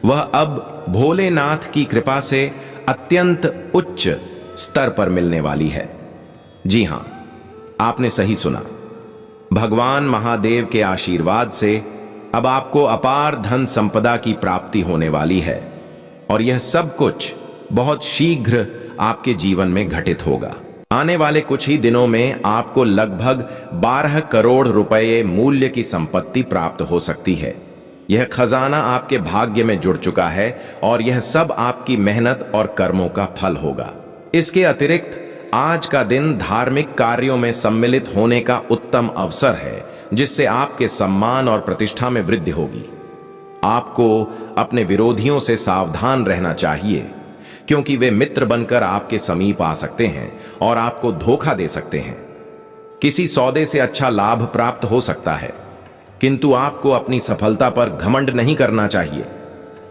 वह अब भोलेनाथ की कृपा से अत्यंत उच्च स्तर पर मिलने वाली है। जी हां, आपने सही सुना। भगवान महादेव के आशीर्वाद से अब आपको अपार धन संपदा की प्राप्ति होने वाली है और यह सब कुछ बहुत शीघ्र आपके जीवन में घटित होगा। आने वाले कुछ ही दिनों में आपको लगभग 12 करोड़ रुपए मूल्य की संपत्ति प्राप्त हो सकती है। यह खजाना आपके भाग्य में जुड़ चुका है और यह सब आपकी मेहनत और कर्मों का फल होगा। इसके अतिरिक्त आज का दिन धार्मिक कार्यों में सम्मिलित होने का उत्तम अवसर है, जिससे आपके सम्मान और प्रतिष्ठा में वृद्धि होगी। आपको अपने विरोधियों से सावधान रहना चाहिए, क्योंकि वे मित्र बनकर आपके समीप आ सकते हैं और आपको धोखा दे सकते हैं। किसी सौदे से अच्छा लाभ प्राप्त हो सकता है, किंतु आपको अपनी सफलता पर घमंड नहीं करना चाहिए।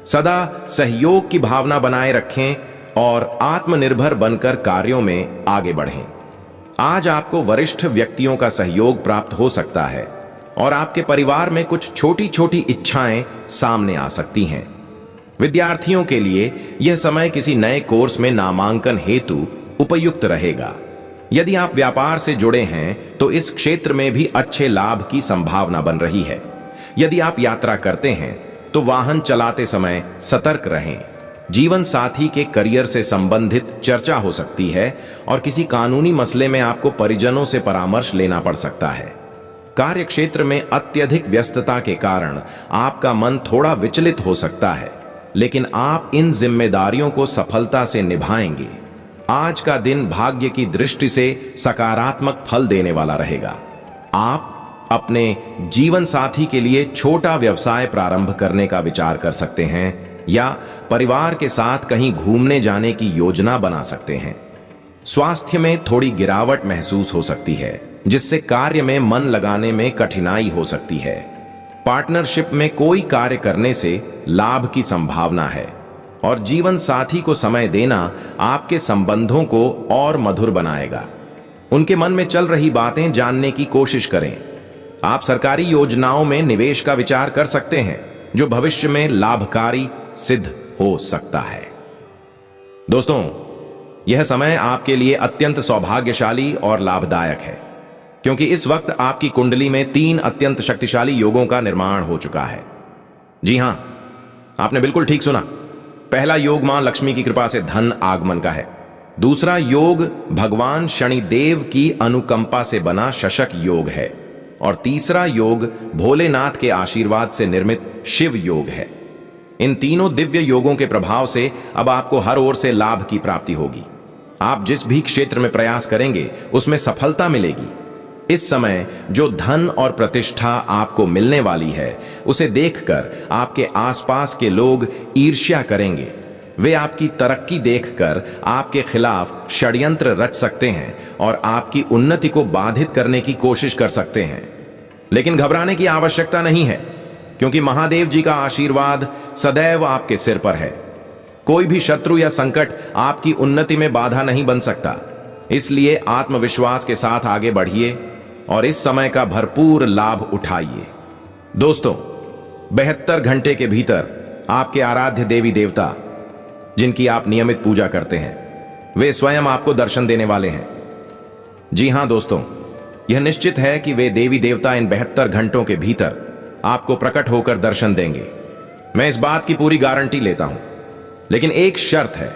सदा सहयोग की भावना बनाए रखें और आत्मनिर्भर बनकर कार्यों में आगे बढ़ें। आज आपको वरिष्ठ व्यक्तियों का सहयोग प्राप्त हो सकता है और आपके परिवार में कुछ छोटी छोटी इच्छाएं सामने आ सकती हैं। विद्यार्थियों के लिए यह समय किसी नए कोर्स में नामांकन हेतु उपयुक्त रहेगा। यदि आप व्यापार से जुड़े हैं तो इस क्षेत्र में भी अच्छे लाभ की संभावना बन रही है। यदि आप यात्रा करते हैं तो वाहन चलाते समय सतर्क रहें। जीवन साथी के करियर से संबंधित चर्चा हो सकती है और किसी कानूनी मसले में आपको परिजनों से परामर्श लेना पड़ सकता है। कार्य क्षेत्र में अत्यधिक व्यस्तता के कारण आपका मन थोड़ा विचलित हो सकता है, लेकिन आप इन जिम्मेदारियों को सफलता से निभाएंगे। आज का दिन भाग्य की दृष्टि से सकारात्मक फल देने वाला रहेगा। आप अपने जीवन साथी के लिए छोटा व्यवसाय प्रारंभ करने का विचार कर सकते हैं या परिवार के साथ कहीं घूमने जाने की योजना बना सकते हैं। स्वास्थ्य में थोड़ी गिरावट महसूस हो सकती है, जिससे कार्य में मन लगाने में कठिनाई हो सकती है। पार्टनरशिप में कोई कार्य करने से लाभ की संभावना है और जीवन साथी को समय देना आपके संबंधों को और मधुर बनाएगा। उनके मन में चल रही बातें जानने की कोशिश करें। आप सरकारी योजनाओं में निवेश का विचार कर सकते हैं, जो भविष्य में लाभकारी सिद्ध हो सकता है। दोस्तों, यह समय आपके लिए अत्यंत सौभाग्यशाली और लाभदायक है, क्योंकि इस वक्त आपकी कुंडली में 3 अत्यंत शक्तिशाली योगों का निर्माण हो चुका है। जी हां, आपने बिल्कुल ठीक सुना। पहला योग मां लक्ष्मी की कृपा से धन आगमन का है। दूसरा योग भगवान शनिदेव की अनुकंपा से बना शशक योग है और तीसरा योग भोलेनाथ के आशीर्वाद से निर्मित शिव योग है। इन तीनों दिव्य योगों के प्रभाव से अब आपको हर ओर से लाभ की प्राप्ति होगी। आप जिस भी क्षेत्र में प्रयास करेंगे उसमें सफलता मिलेगी। इस समय जो धन और प्रतिष्ठा आपको मिलने वाली है, उसे देखकर आपके आसपास के लोग ईर्ष्या करेंगे। वे आपकी तरक्की देखकर आपके खिलाफ षड्यंत्र रच सकते हैं और आपकी उन्नति को बाधित करने की कोशिश कर सकते हैं। लेकिन घबराने की आवश्यकता नहीं है, क्योंकि महादेव जी का आशीर्वाद सदैव आपके सिर पर है। कोई भी शत्रु या संकट आपकी उन्नति में बाधा नहीं बन सकता। इसलिए आत्मविश्वास के साथ आगे बढ़िए और इस समय का भरपूर लाभ उठाइए। दोस्तों, 72 घंटे के भीतर आपके आराध्य देवी देवता, जिनकी आप नियमित पूजा करते हैं, वे स्वयं आपको दर्शन देने वाले हैं। जी हां दोस्तों, यह निश्चित है कि वे देवी देवता इन 72 घंटों के भीतर आपको प्रकट होकर दर्शन देंगे। मैं इस बात की पूरी गारंटी लेता हूं, लेकिन एक शर्त है।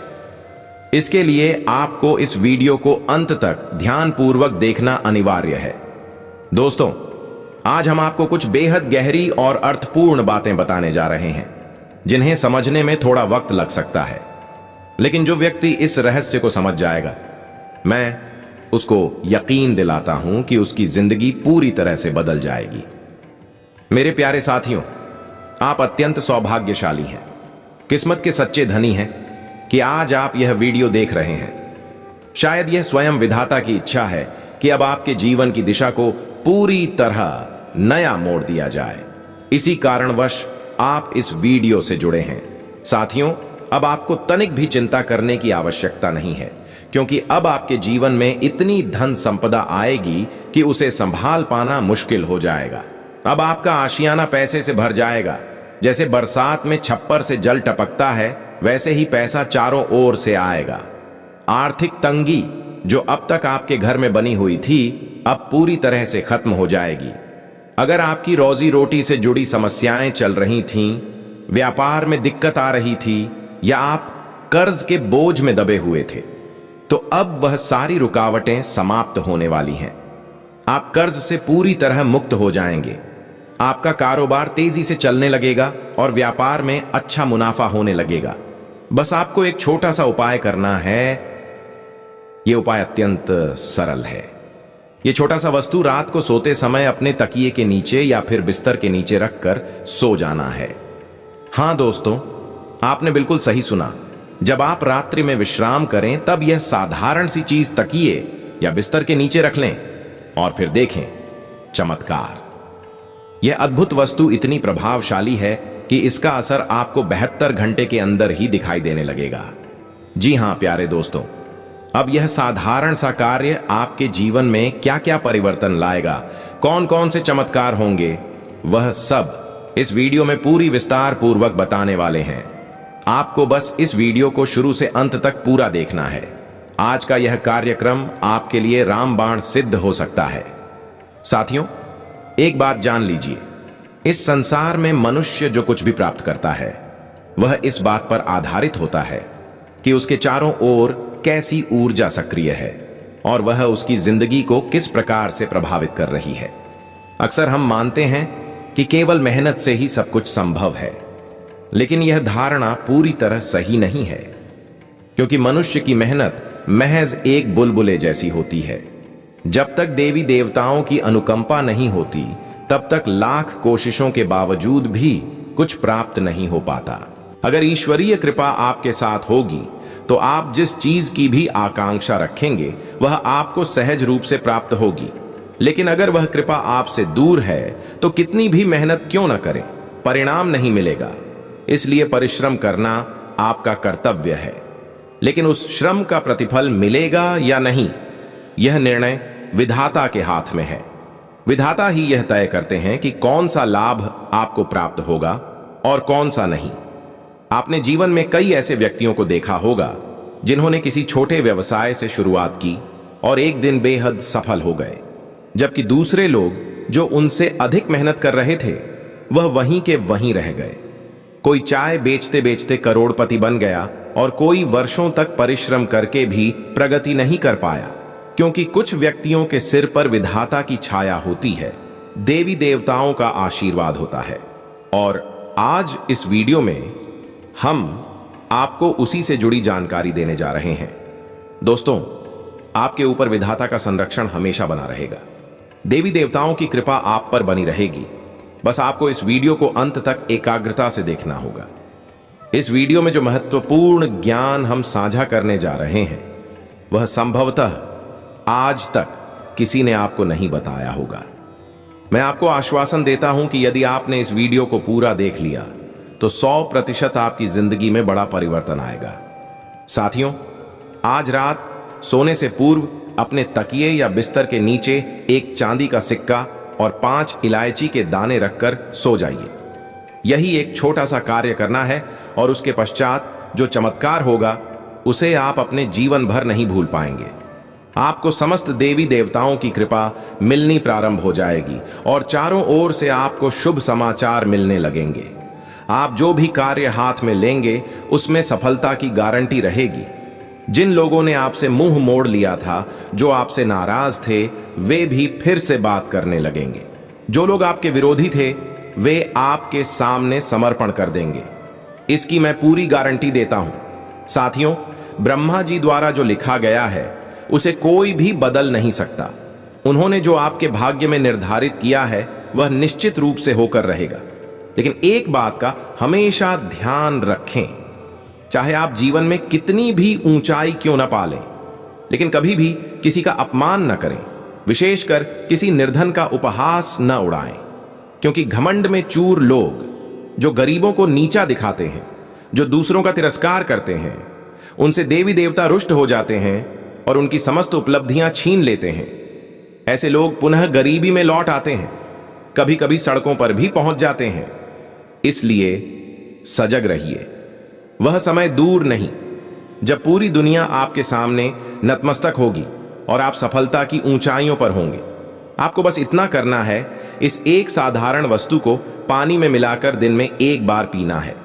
इसके लिए आपको इस वीडियो को अंत तक ध्यानपूर्वक देखना अनिवार्य है। दोस्तों, आज हम आपको कुछ बेहद गहरी और अर्थपूर्ण बातें बताने जा रहे हैं, जिन्हें समझने में थोड़ा वक्त लग सकता है, लेकिन जो व्यक्ति इस रहस्य को समझ जाएगा, मैं उसको यकीन दिलाता हूं कि उसकी जिंदगी पूरी तरह से बदल जाएगी। मेरे प्यारे साथियों, आप अत्यंत सौभाग्यशाली हैं, किस्मत के सच्चे धनी हैं कि आज आप यह वीडियो देख रहे हैं। शायद यह स्वयं विधाता की इच्छा है कि अब आपके जीवन की दिशा को पूरी तरह नया मोड़ दिया जाए। इसी कारणवश आप इस वीडियो से जुड़े हैं। साथियों, अब आपको तनिक भी चिंता करने की आवश्यकता नहीं है, क्योंकि अब आपके जीवन में इतनी धन संपदा आएगी कि उसे संभाल पाना मुश्किल हो जाएगा। अब आपका आशियाना पैसे से भर जाएगा। जैसे बरसात में छप्पर से जल टपकता है, वैसे ही पैसा चारों ओर से आएगा। आर्थिक तंगी जो अब तक आपके घर में बनी हुई थी, अब पूरी तरह से खत्म हो जाएगी। अगर आपकी रोजी रोटी से जुड़ी समस्याएं चल रही थीं, व्यापार में दिक्कत आ रही थी या आप कर्ज के बोझ में दबे हुए थे, तो अब वह सारी रुकावटें समाप्त होने वाली हैं। आप कर्ज से पूरी तरह मुक्त हो जाएंगे। आपका कारोबार तेजी से चलने लगेगा और व्यापार में अच्छा मुनाफा होने लगेगा। बस आपको एक छोटा सा उपाय करना है। यह उपाय अत्यंत सरल है। यह छोटा सा वस्तु रात को सोते समय अपने तकिए के नीचे या फिर बिस्तर के नीचे रखकर सो जाना है। हां दोस्तों, आपने बिल्कुल सही सुना। जब आप रात्रि में विश्राम करें, तब यह साधारण सी चीज तकिए या बिस्तर के नीचे रख लें और फिर देखें चमत्कार। यह अद्भुत वस्तु इतनी प्रभावशाली है कि इसका असर आपको 72 घंटे के अंदर ही दिखाई देने लगेगा। जी हां प्यारे दोस्तों, अब यह साधारण सा कार्य आपके जीवन में क्या क्या परिवर्तन लाएगा, कौन कौन से चमत्कार होंगे, वह सब इस वीडियो में पूरी विस्तार पूर्वक बताने वाले हैं। आपको बस इस वीडियो को शुरू से अंत तक पूरा देखना है। आज का यह कार्यक्रम आपके लिए रामबाण सिद्ध हो सकता है। साथियों, एक बात जान लीजिए, इस संसार में मनुष्य जो कुछ भी प्राप्त करता है, वह इस बात पर आधारित होता है कि उसके चारों ओर कैसी ऊर्जा सक्रिय है और वह उसकी जिंदगी को किस प्रकार से प्रभावित कर रही है। अक्सर हम मानते हैं कि केवल मेहनत से ही सब कुछ संभव है, लेकिन यह धारणा पूरी तरह सही नहीं है, क्योंकि मनुष्य की मेहनत महज एक बुलबुले जैसी होती है। जब तक देवी देवताओं की अनुकंपा नहीं होती, तब तक लाख कोशिशों के बावजूद भी कुछ प्राप्त नहीं हो पाता। अगर ईश्वरीय कृपा आपके साथ होगी, तो तो आप जिस चीज की भी आकांक्षा रखेंगे वह आपको सहज रूप से प्राप्त होगी। लेकिन अगर वह कृपा आपसे दूर है तो कितनी भी मेहनत क्यों न करें, परिणाम नहीं मिलेगा। इसलिए परिश्रम करना आपका कर्तव्य है, लेकिन उस श्रम का प्रतिफल मिलेगा या नहीं, यह निर्णय विधाता के हाथ में है। विधाता ही यह तय करते हैं कि कौन सा लाभ आपको प्राप्त होगा और कौन सा नहीं। आपने जीवन में कई ऐसे व्यक्तियों को देखा होगा जिन्होंने किसी छोटे व्यवसाय से शुरुआत की और एक दिन बेहद सफल हो गए, जबकि दूसरे लोग जो उनसे अधिक मेहनत कर रहे थे वह वहीं के वहीं रह गए। कोई चाय बेचते बेचते करोड़पति बन गया और कोई वर्षों तक परिश्रम करके भी प्रगति नहीं कर पाया, क्योंकि कुछ व्यक्तियों के सिर पर विधाता की छाया होती है, देवी देवताओं का आशीर्वाद होता है। और आज इस वीडियो में हम आपको उसी से जुड़ी जानकारी देने जा रहे हैं। दोस्तों, आपके ऊपर विधाता का संरक्षण हमेशा बना रहेगा। देवी देवताओं की कृपा आप पर बनी रहेगी। बस आपको इस वीडियो को अंत तक एकाग्रता से देखना होगा। इस वीडियो में जो महत्वपूर्ण ज्ञान हम साझा करने जा रहे हैं वह संभवतः आज तक किसी ने आपको नहीं बताया होगा। मैं आपको आश्वासन देता हूं कि यदि आपने इस वीडियो को पूरा देख लिया तो 100% आपकी जिंदगी में बड़ा परिवर्तन आएगा। साथियों, आज रात सोने से पूर्व अपने तकिए या बिस्तर के नीचे एक चांदी का सिक्का और 5 इलायची के दाने रखकर सो जाइए। यही एक छोटा सा कार्य करना है और उसके पश्चात जो चमत्कार होगा उसे आप अपने जीवन भर नहीं भूल पाएंगे। आपको समस्त देवी देवताओं की कृपा मिलनी प्रारंभ हो जाएगी और चारों ओर से आपको शुभ समाचार मिलने लगेंगे। आप जो भी कार्य हाथ में लेंगे उसमें सफलता की गारंटी रहेगी। जिन लोगों ने आपसे मुंह मोड़ लिया था, जो आपसे नाराज थे, वे भी फिर से बात करने लगेंगे। जो लोग आपके विरोधी थे वे आपके सामने समर्पण कर देंगे। इसकी मैं पूरी गारंटी देता हूं। साथियों, ब्रह्मा जी द्वारा जो लिखा गया है उसे कोई भी बदल नहीं सकता। उन्होंने जो आपके भाग्य में निर्धारित किया है वह निश्चित रूप से होकर रहेगा। लेकिन एक बात का हमेशा ध्यान रखें, चाहे आप जीवन में कितनी भी ऊंचाई क्यों न पालें, लेकिन कभी भी किसी का अपमान न करें, विशेषकर किसी निर्धन का उपहास न उड़ाएं। क्योंकि घमंड में चूर लोग जो गरीबों को नीचा दिखाते हैं, जो दूसरों का तिरस्कार करते हैं, उनसे देवी देवता रुष्ट हो जाते हैं और उनकी समस्त उपलब्धियां छीन लेते हैं। ऐसे लोग पुनः गरीबी में लौट आते हैं, कभी कभी सड़कों पर भी पहुंच जाते हैं। इसलिए सजग रहिए। वह समय दूर नहीं जब पूरी दुनिया आपके सामने नतमस्तक होगी और आप सफलता की ऊंचाइयों पर होंगे। आपको बस इतना करना है, इस एक साधारण वस्तु को पानी में मिलाकर दिन में एक बार पीना है।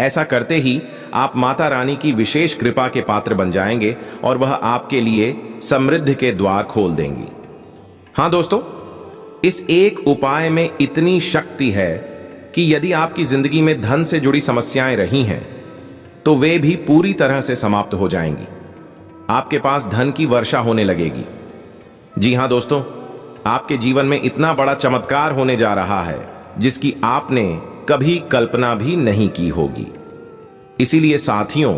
ऐसा करते ही आप माता रानी की विशेष कृपा के पात्र बन जाएंगे और वह आपके लिए समृद्धि के द्वार खोल देंगी। हां दोस्तों, इस एक उपाय में इतनी शक्ति है कि यदि आपकी जिंदगी में धन से जुड़ी समस्याएं रही हैं तो वे भी पूरी तरह से समाप्त हो जाएंगी। आपके पास धन की वर्षा होने लगेगी। जी हां दोस्तों, आपके जीवन में इतना बड़ा चमत्कार होने जा रहा है जिसकी आपने कभी कल्पना भी नहीं की होगी। इसीलिए साथियों,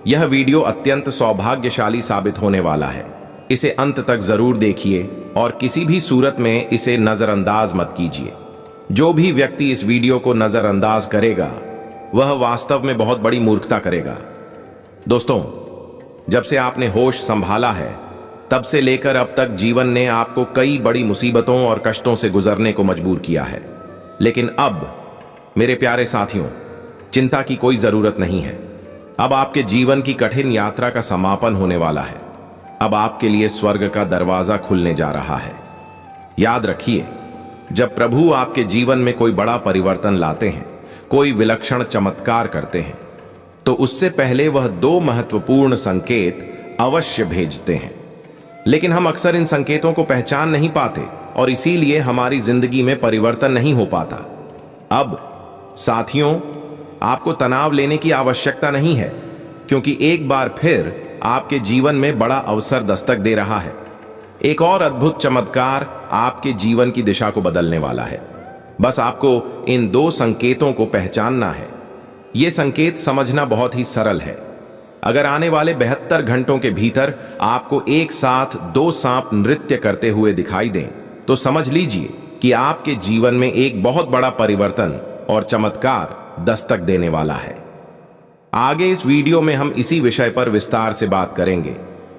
यह वीडियो अत्यंत सौभाग्यशाली साबित होने वाला है। इसे अंत तक जरूर देखिए और किसी भी सूरत में इसे नजरअंदाज मत कीजिए। जो भी व्यक्ति इस वीडियो को नजरअंदाज करेगा वह वास्तव में बहुत बड़ी मूर्खता करेगा। दोस्तों, जब से आपने होश संभाला है तब से लेकर अब तक जीवन ने आपको कई बड़ी मुसीबतों और कष्टों से गुजरने को मजबूर किया है। लेकिन अब मेरे प्यारे साथियों, चिंता की कोई जरूरत नहीं है। अब आपके जीवन की कठिन यात्रा का समापन होने वाला है। अब आपके लिए स्वर्ग का दरवाजा खुलने जा रहा है। याद रखिए, जब प्रभु आपके जीवन में कोई बड़ा परिवर्तन लाते हैं, कोई विलक्षण चमत्कार करते हैं, तो उससे पहले वह 2 महत्वपूर्ण संकेत अवश्य भेजते हैं। लेकिन हम अक्सर इन संकेतों को पहचान नहीं पाते और इसीलिए हमारी जिंदगी में परिवर्तन नहीं हो पाता। अब साथियों, आपको तनाव लेने की आवश्यकता नहीं है, क्योंकि एक बार फिर आपके जीवन में बड़ा अवसर दस्तक दे रहा है। एक और अद्भुत चमत्कार आपके जीवन की दिशा को बदलने वाला है। बस आपको इन 2 संकेतों को पहचानना है। ये संकेत समझना बहुत ही सरल है। अगर आने वाले 72 घंटों के भीतर आपको एक साथ 2 सांप नृत्य करते हुए दिखाई दें, तो समझ लीजिए कि आपके जीवन में एक बहुत बड़ा परिवर्तन और चमत्कार दस्तक देने वाला है। आगे इस वीडियो में हम इसी विषय पर विस्तार से बात करेंगे,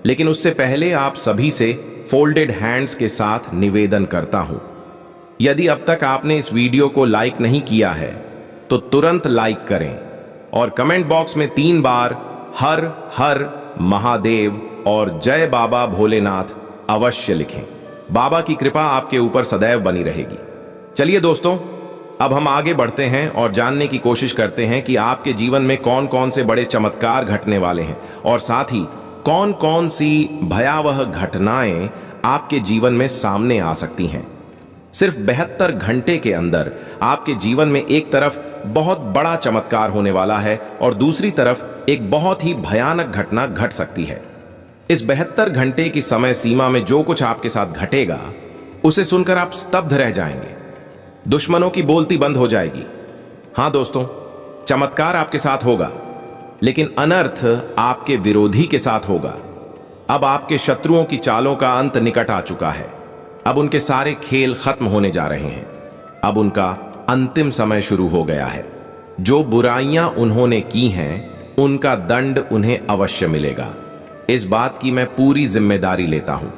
लेकिन उससे पहले आप सभी से फोल्डेड हैंड्स के साथ निवेदन करता हूं, यदि अब तक आपने इस वीडियो को लाइक नहीं किया है तो तुरंत लाइक करें और कमेंट बॉक्स में 3 बार हर हर महादेव और जय बाबा भोलेनाथ अवश्य लिखें। बाबा की कृपा आपके ऊपर सदैव बनी रहेगी। चलिए दोस्तों, अब हम आगे बढ़ते हैं और जानने की कोशिश करते हैं कि आपके जीवन में कौन कौन से बड़े चमत्कार घटने वाले हैं और साथ ही कौन कौन सी भयावह घटनाएं आपके जीवन में सामने आ सकती हैं। सिर्फ 72 घंटे के अंदर आपके जीवन में एक तरफ बहुत बड़ा चमत्कार होने वाला है और दूसरी तरफ एक बहुत ही भयानक घटना घट सकती है। इस 72 घंटे की समय सीमा में जो कुछ आपके साथ घटेगा उसे सुनकर आप स्तब्ध रह जाएंगे। दुश्मनों की बोलती बंद हो जाएगी। हां दोस्तों, चमत्कार आपके साथ होगा, लेकिन अनर्थ आपके विरोधी के साथ होगा। अब आपके शत्रुओं की चालों का अंत निकट आ चुका है। अब उनके सारे खेल खत्म होने जा रहे हैं। अब उनका अंतिम समय शुरू हो गया है। जो बुराइयां उन्होंने की हैं, उनका दंड उन्हें अवश्य मिलेगा। इस बात की मैं पूरी जिम्मेदारी लेता हूं।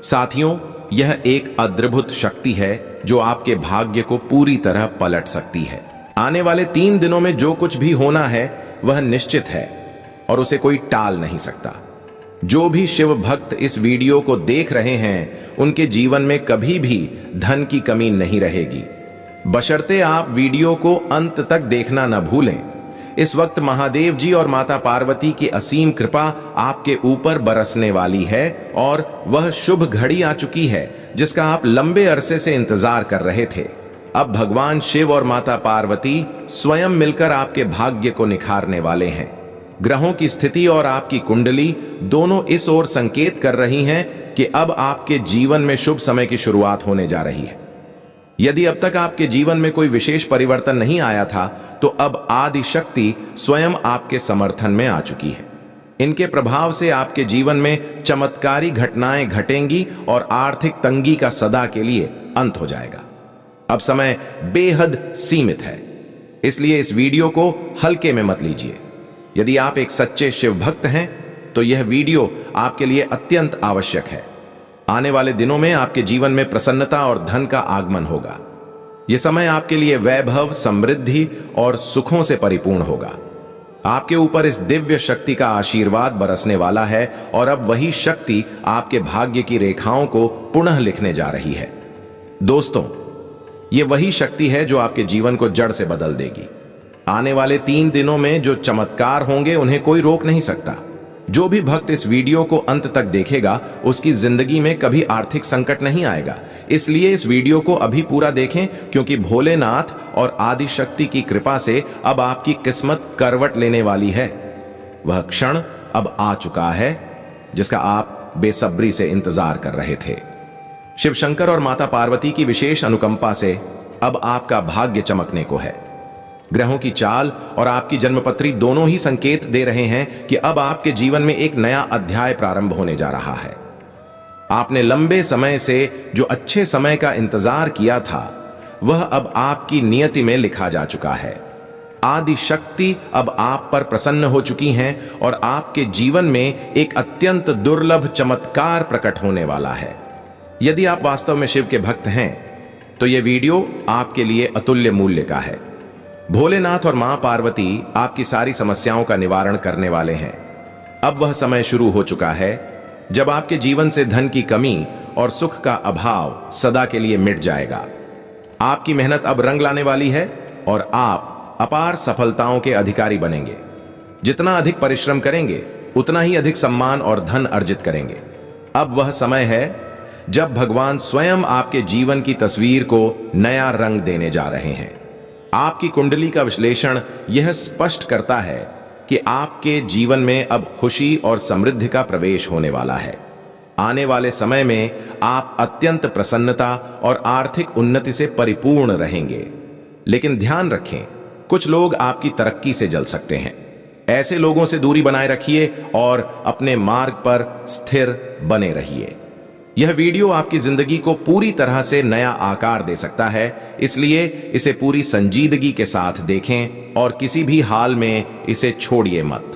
साथियों, यह एक अद्भुत शक्ति है जो आपके भाग्य को पूरी तरह पलट सकती है। आने वाले 3 दिनों में जो कुछ भी होना है वह निश्चित है और उसे कोई टाल नहीं सकता। जो भी शिव भक्त इस वीडियो को देख रहे हैं, उनके जीवन में कभी भी धन की कमी नहीं रहेगी, बशर्ते आप वीडियो को अंत तक देखना न भूलें। इस वक्त महादेव जी और माता पार्वती की असीम कृपा आपके ऊपर बरसने वाली है और वह शुभ घड़ी आ चुकी है जिसका आप लंबे अरसे से इंतजार कर रहे थे। अब भगवान शिव और माता पार्वती स्वयं मिलकर आपके भाग्य को निखारने वाले हैं। ग्रहों की स्थिति और आपकी कुंडली दोनों इस ओर संकेत कर रही हैं कि अब आपके जीवन में शुभ समय की शुरुआत होने जा रही है। यदि अब तक आपके जीवन में कोई विशेष परिवर्तन नहीं आया था, तो अब आदि शक्ति स्वयं आपके समर्थन में आ चुकी है। इनके प्रभाव से आपके जीवन में चमत्कारी घटनाएं घटेंगी और आर्थिक तंगी का सदा के लिए अंत हो जाएगा। अब समय बेहद सीमित है, इसलिए इस वीडियो को हल्के में मत लीजिए। यदि आप एक सच्चे शिव भक्त हैं तो यह वीडियो आपके लिए अत्यंत आवश्यक है। आने वाले दिनों में आपके जीवन में प्रसन्नता और धन का आगमन होगा। यह समय आपके लिए वैभव, समृद्धि और सुखों से परिपूर्ण होगा। आपके ऊपर इस दिव्य शक्ति का आशीर्वाद बरसने वाला है और अब वही शक्ति आपके भाग्य की रेखाओं को पुनः लिखने जा रही है। दोस्तों, यह वही शक्ति है जो आपके जीवन को जड़ से बदल देगी। आने वाले 3 दिनों में जो चमत्कार होंगे उन्हें कोई रोक नहीं सकता। जो भी भक्त इस वीडियो को अंत तक देखेगा उसकी जिंदगी में कभी आर्थिक संकट नहीं आएगा। इसलिए इस वीडियो को अभी पूरा देखें, क्योंकि भोलेनाथ और आदि शक्ति की कृपा से अब आपकी किस्मत करवट लेने वाली है। वह क्षण अब आ चुका है जिसका आप बेसब्री से इंतजार कर रहे थे। शिव शंकर और माता पार्वती की विशेष अनुकंपा से अब आपका भाग्य चमकने को है। ग्रहों की चाल और आपकी जन्मपत्री दोनों ही संकेत दे रहे हैं कि अब आपके जीवन में एक नया अध्याय प्रारंभ होने जा रहा है। आपने लंबे समय से जो अच्छे समय का इंतजार किया था, वह अब आपकी नियति में लिखा जा चुका है। आदि शक्ति अब आप पर प्रसन्न हो चुकी हैं और आपके जीवन में एक अत्यंत दुर्लभ चमत्कार प्रकट होने वाला है। यदि आप वास्तव में शिव के भक्त हैं तो यह वीडियो आपके लिए अतुल्य मूल्य का है। भोलेनाथ और मां पार्वती आपकी सारी समस्याओं का निवारण करने वाले हैं। अब वह समय शुरू हो चुका है जब आपके जीवन से धन की कमी और सुख का अभाव सदा के लिए मिट जाएगा। आपकी मेहनत अब रंग लाने वाली है और आप अपार सफलताओं के अधिकारी बनेंगे। जितना अधिक परिश्रम करेंगे उतना ही अधिक सम्मान और धन अर्जित करेंगे। अब वह समय है जब भगवान स्वयं आपके जीवन की तस्वीर को नया रंग देने जा रहे हैं। आपकी कुंडली का विश्लेषण यह स्पष्ट करता है कि आपके जीवन में अब खुशी और समृद्धि का प्रवेश होने वाला है। आने वाले समय में आप अत्यंत प्रसन्नता और आर्थिक उन्नति से परिपूर्ण रहेंगे। लेकिन ध्यान रखें, कुछ लोग आपकी तरक्की से जल सकते हैं। ऐसे लोगों से दूरी बनाए रखिए और अपने मार्ग पर स्थिर बने रहिए। यह वीडियो आपकी जिंदगी को पूरी तरह से नया आकार दे सकता है, इसलिए इसे पूरी संजीदगी के साथ देखें और किसी भी हाल में इसे छोड़िए मत,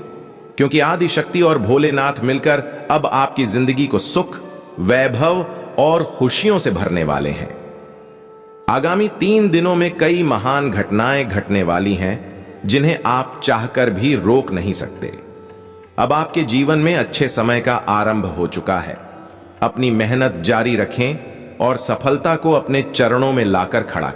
क्योंकि आदि शक्ति और भोलेनाथ मिलकर अब आपकी जिंदगी को सुख, वैभव और खुशियों से भरने वाले हैं। आगामी 3 दिनों में कई महान घटनाएं घटने वाली हैं, जिन्हें आप चाहकर भी रोक नहीं सकते। अब आपके जीवन में अच्छे समय का आरंभ हो चुका है। अपनी मेहनत जारी रखें और सफलता को अपने चरणों में लाकर खड़ा